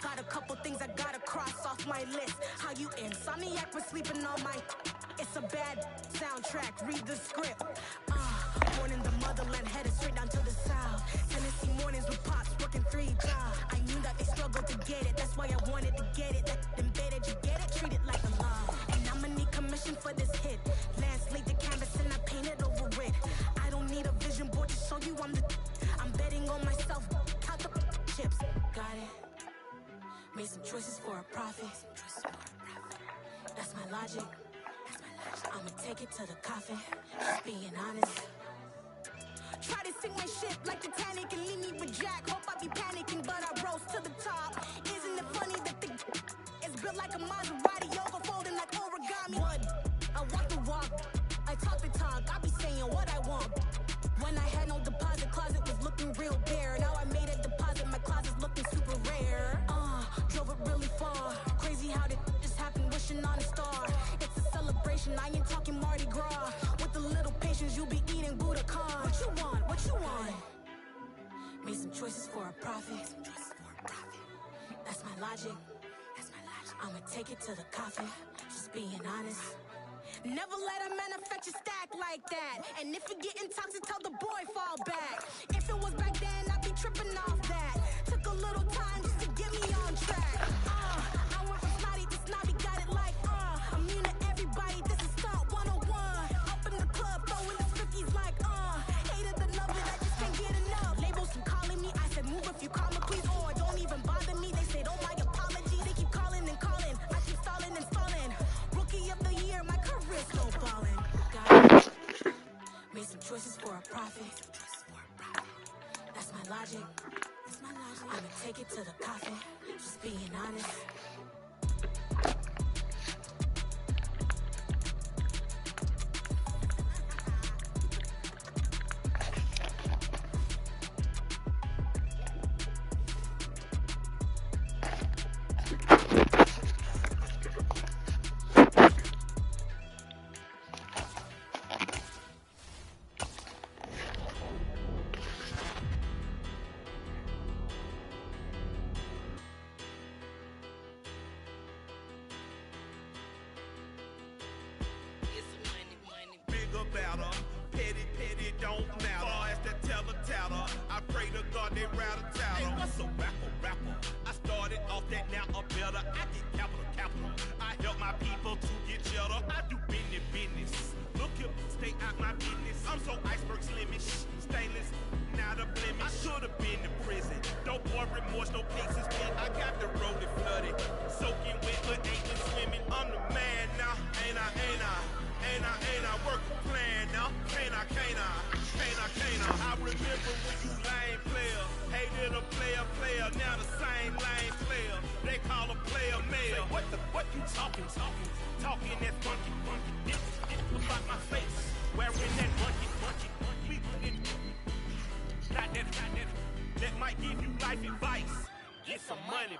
Got a couple things I gotta cross off my list. How you insomniac for sleeping on my. It's a bad soundtrack, read the script. Born in the motherland, headed straight down to the south. Tennessee mornings with pops, working 3 jobs. I knew that they struggled to get it, that's why I wanted to get it. That embedded, you get it, treat it like a love. And I'ma need commission for this hit. Lance laid the canvas and I painted over it. I don't need a vision board to show you I'm the. I'm betting on myself, count the chips. Got it. Made some choices for a profit. That's my logic. I'ma take it to the coffin. Just being honest. Try to sink my ship like Titanic and leave me with Jack. Hope I be panicking, but I rose to the top. Isn't it funny that the is built like a Maserati, overfolding like origami? What? I walk the walk, I talk the talk. I be saying what I want. When I had no deposit, closet was looking real bare. Now I made a deposit some choices for a profit. That's my logic. I'ma take it to the coffin. Just being honest. Never let a manufacture stack like that. And if it getting toxic, tell the boy fall back. If it was back then, I'd be tripping off that. Took a little time just to get me on track. I went from snotty to snobby, got it like I'm immune to everybody, this is stunt 101. Up in the club, throwing the 50s like hated the love it, I just can't get enough. Labels keep calling me, I said move if you call me please, or don't even bother me. They said oh my apology, they keep calling and calling. I keep stalling and stalling. Rookie of the year, my career snowballing. Made some choices for a profit. That's my logic. I'ma take it to the coffin. Just being honest.
Petty don't matter. Far as that teller, I pray to God they rattle tattle. Hey, what's a rapper? I started off that, now I'm better. I get capital. I help my people to get cheddar. I do business. Look here, stay out my business. I'm so iceberg slimish, stainless, not a blemish. I should've been in prison. Don't pour remorse, no cases been. I got the road flooded, soaking wet, but ain't been swimming. I'm the man now, ain't I? Work a plan now, can't I? I remember when you lame player, hated a player, now the same lame player. They call a player mayor. What you talking that funky. About my face, wearing that monkey. Not that might give you life advice. Get some money.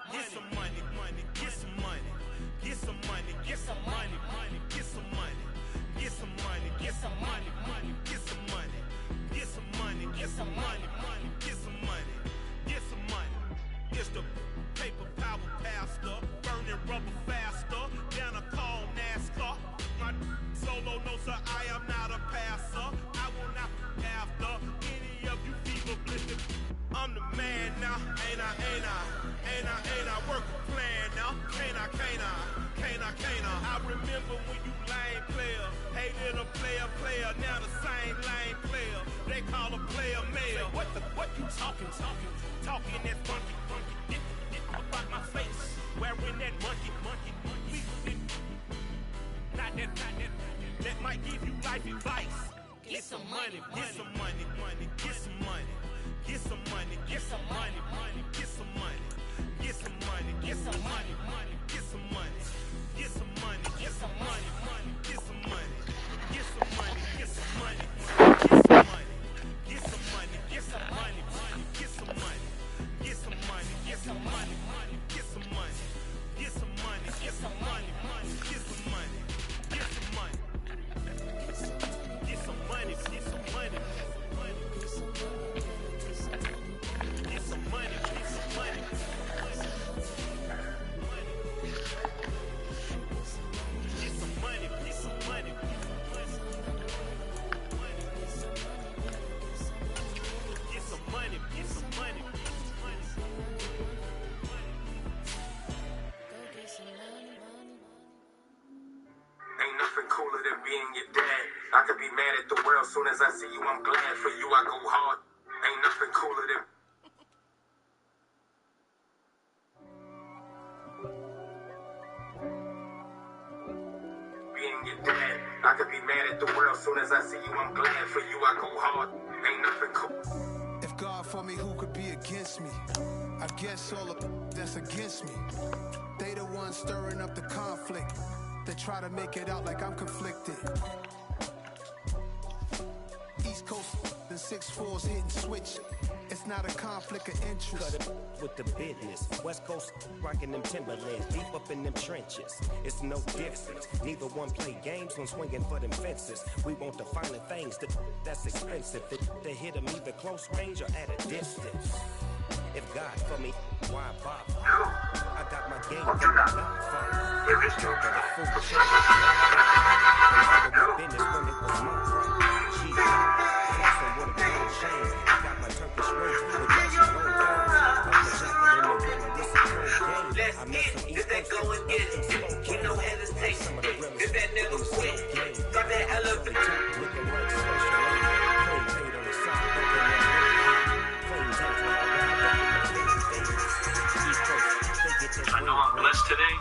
It's the paper power pastor, burning rubber faster, down a call NASCAR. My solo no sir, I am not a passer. I will not after any of you fever blistered. I'm the man now, ain't I? Work a plan now, can't I? I remember when you lame player, hated a player, now the same lame player. They call a player mayor. What you talking that funky, about my face, wearing that monkey. Not that might give you life advice. Get some money. Cooler than being your dad. I could be mad at the world. Soon as I see you, I'm glad for you. I go hard. Ain't nothing cooler than being your dad. I could be mad at the world. Soon as I see you, I'm glad for you. I go hard. Ain't nothing cool.
If God for me, who could be against me? I guess all of that's against me. They the ones stirring up the conflict. They try to make it out like I'm conflicted. East Coast, the 6-4s hitting switch. It's It's not a conflict of interest.
Cut it with the business. West Coast rocking them Timberlands, deep up in them trenches. It's no difference. Neither one play games when swinging for them fences. We want the finer things that's expensive. They hit them either close range or at a distance. If God for me, why bother? I got my game from the Godfather. It's not for the fool shit. And I my business when it was my right. Gee, flexing with a gold chain. I got my Turkish roots with matching gold gold. Got my jacket in the winter, this is cold game. I met some East Coast, no hesitation. Some of the realest in the slow game. Got that elephant looking like special lady. Clean paid on the side, bumping that clean tight when I ride back.
I know I'm blessed today.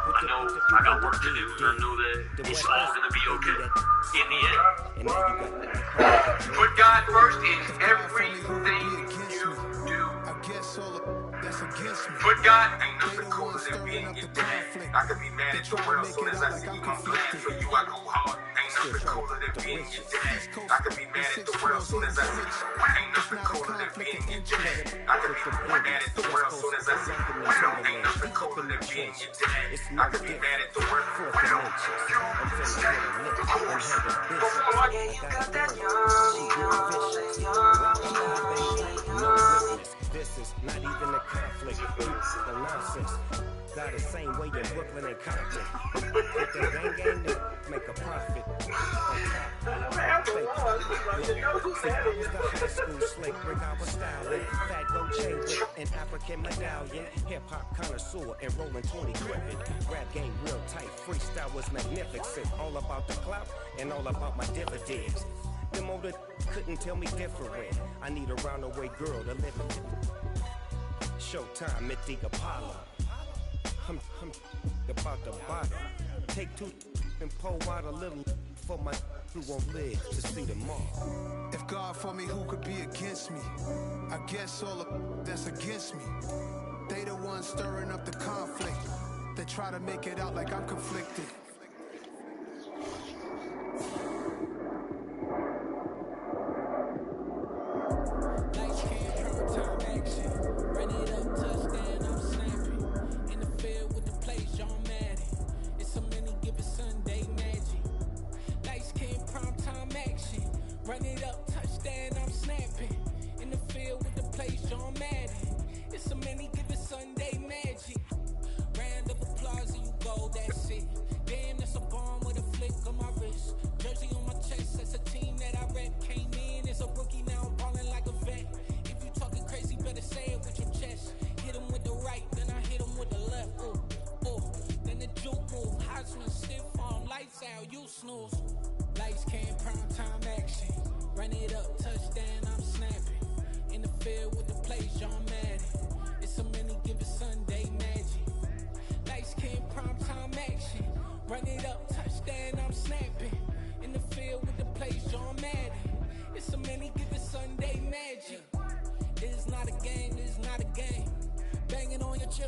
I know I got work to do. I know that it's all going to be okay in the end. Put God first in everything you do. Put God, ain't nothing cooler than being in dad. I could be mad at your world soon as I see my plan for you. I go hard. Ain't nothing cooler than being your dad. I could be mad at the world soon as I see you. Ain't nothing cooler than being your dad. I could be mad at the world soon as I see you. Ain't nothing cooler than being your dad. I could be mad at the world.
You got that young. This is not even a conflict. No nonsense. Got the same way in Brooklyn and Compton. With the gang to make a profit. See, I was the high school slick brick, I was styling. Fat gold chain with an African medallion. Hip-hop connoisseur and rolling 20 gripping. Rap game real tight, freestyle was magnificent. All about the clout and all about my dividends. Them older couldn't tell me different. I need a roundaway girl to live in. Showtime at the Apollo. I'm about the bottom. Take two and pour out a little for my who won't live to see tomorrow.
If God for me, who could be against me? I guess all of that's against me. They the ones stirring up the conflict. They try to make it out like I'm conflicted.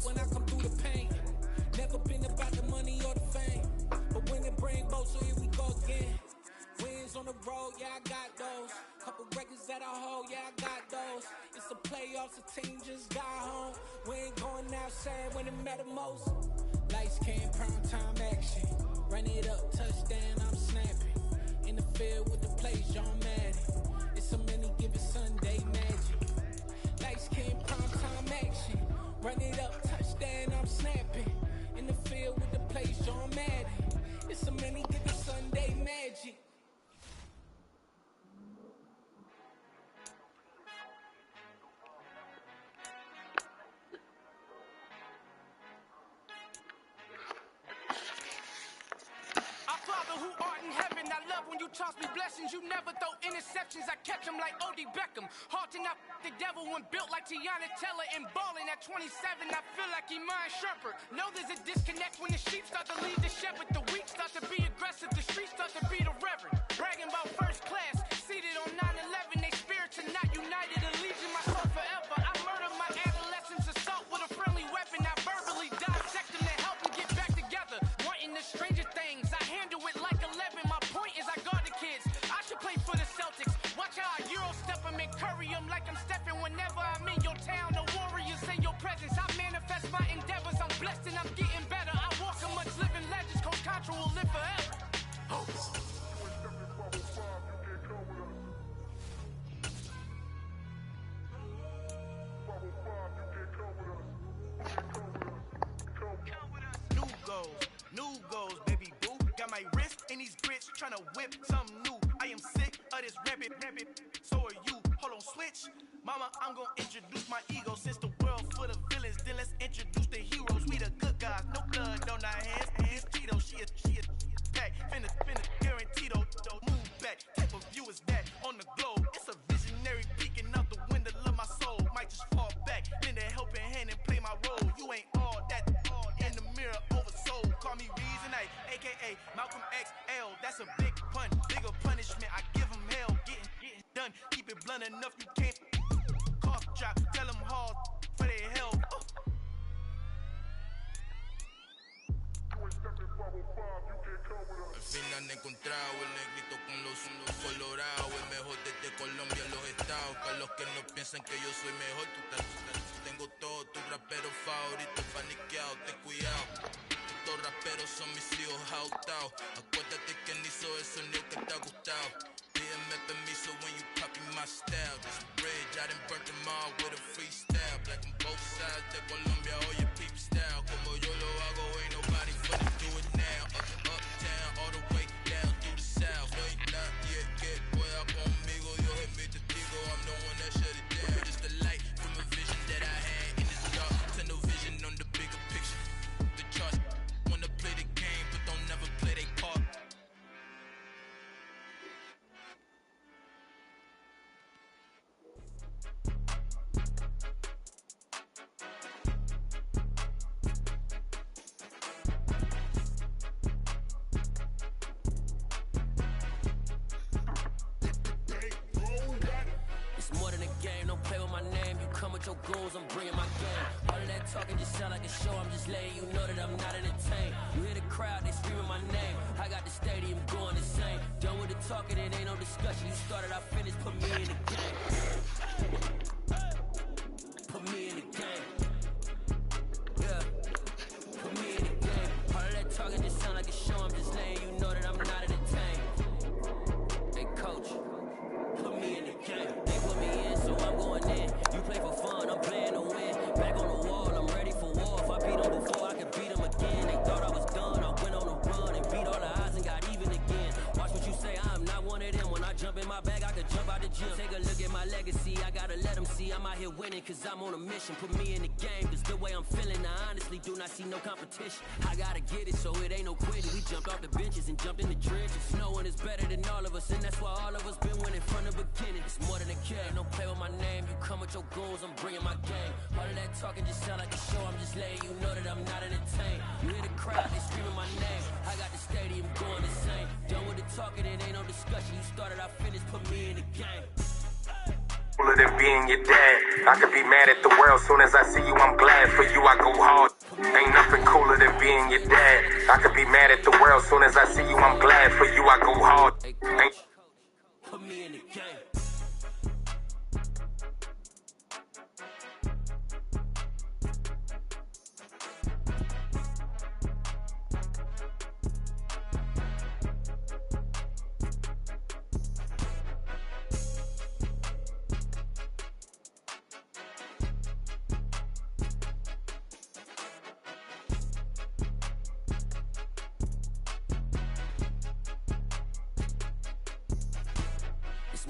When I come through the pain, never been about the money or the fame, but when it bring both, so here we go again. Wins on the road, yeah, I got those. Couple records that I hold, yeah, I got those. It's the playoffs, the team just got home. We ain't going outside when it matter most. Lights came, prime time action. Run it up, touchdown, I'm snapping. In the field with the plays, John Madden. It's a many given Sunday magic. Lights came, prime time action. Run it up, touchdown, I'm snapping. In the field with the plays, John Madden. It's a many given Sunday magic. Who art in heaven, I love when you toss me blessings. You never throw interceptions, I catch them like O.D. Beckham. Halting up the devil when built like Tiana Teller. And balling at 27, I feel like Iman Shumpert. Know there's a disconnect when the sheep start to lead the shepherd. The weak start to be aggressive, the streets start to be the reverend. Bragging about first class, seated on 9/11. They spirits are not united, allegiance my soul forever. I murdered my adolescence, assault with a friendly weapon. I verbally dissect them to help them get back together. Wanting the stranger things, I handle it like 11. My point is I guard the kids. I should play for the Celtics. Watch how I Euro step them and curry them like I'm stepping whenever I
tryna whip something new. I am sick of this rampant. So are you. Hold on, switch. Mama, I'm gonna introduce my ego. Since the world full of villains, then let's introduce the heroes. We the good guys, no blood on our hands. Hands Tito, she a pack. Finna, guaranteed. Move back. Type of view is that on the globe? It's a visionary peeking out the window of my soul. Might just fall back, lend a helping hand and play my role. You ain't all that. In the mirror, oversold. Call me Reason A, aka Malcolm XL. That's a big pun, bigger punishment. I give him hell, getting done. Keep it blunt enough, you can't. Cough drop, tell them hard for their hell.
Al final he encontrado el negrito con los colorados, el mejor desde Colombia a los estados. Para los que no piensan que yo soy mejor, tengo todo tu rapero favorito paniqueado, ten cuidado. Estos raperos son mis hijos adoptados. Acuérdate que ni hizo el sonido que te ha gustado. Pídeme permiso when you copy my style. This bridge, I done burnt them all with a freestyle. Black on both sides de Colombia, oye peep style. Como yo lo hago, ain't nobody finna do it now. Uptown, all the way down through the south. No hay nadie que pueda conmigo. Dios es mi testigo, I'm the one that shut it down. Just a light from a vision that I had in the dark. Tunnel vision on the bigger picture. The charts wanna play the game, but don't never play their part.
It's more than a game, don't play with my name. You come with your goons, I'm bringing my game. All of that talking just sound like a show, I'm just letting you know that I'm not entertained. You hear the crowd, they screaming my name. I got the stadium going insane. Done with the talking, it ain't no discussion. You started, I finished, put me in the game. Put me in the game. Yeah. Put me in the game. All of that talking just sound like a show, I'm just letting you know that I'm not entertained. Hey coach, put me in the game. They put me in, so I'm going in. You play for fun, I'm playing to win. Back on the wall, I'm ready for war. If I beat them before, I can beat them again. They thought I was done, I went on a run and beat all the odds and got even again. Watch what you say, I'm not one of them. When I jump in my bag, I could jump out the gym. Take a look at my legacy, I gotta let them see I'm out here winning, cause I'm on a mission. Put me in the game, cause the way I'm feeling, I honestly do not see no competition. I gotta get it, so it ain't no quitting. We jumped off the benches and jumped in the trenches. No one is better than all of us, and that's why all of us been winning from the beginning. It's more than a game, don't play with my name. You come with your goons, I'm bringing my game. All of that talking just sound like a show, I'm just letting you know that I'm not entertained. You hear the crowd, they screaming my name. I got the stadium going insane. Done with the talking, it ain't no discussion. You started, I finished, put me in the game.
Cooler than being your dad. I could be mad at the world. Soon as I see you, I'm glad for you. I go hard. Ain't nothing cooler than being your dad. I could be mad at the world. Soon as I see you, I'm glad for you. I go hard.
Put me in the game.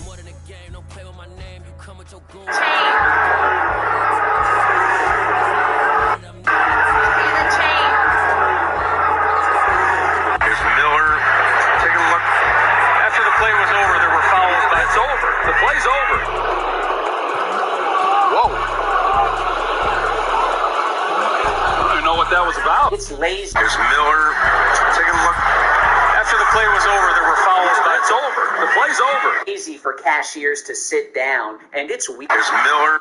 More than a game, don't play with my name. You come with your goons.
It's
Miller taking a look. After the play was over, there were fouls, but it's over. The play's over. Whoa. I don't even know what that was about.
It's lazy.
There's Miller taking a look. After the play was over, there were fouls, but it's over. The play's over.
Easy for cashiers to sit down, and it's weird.
There's Miller.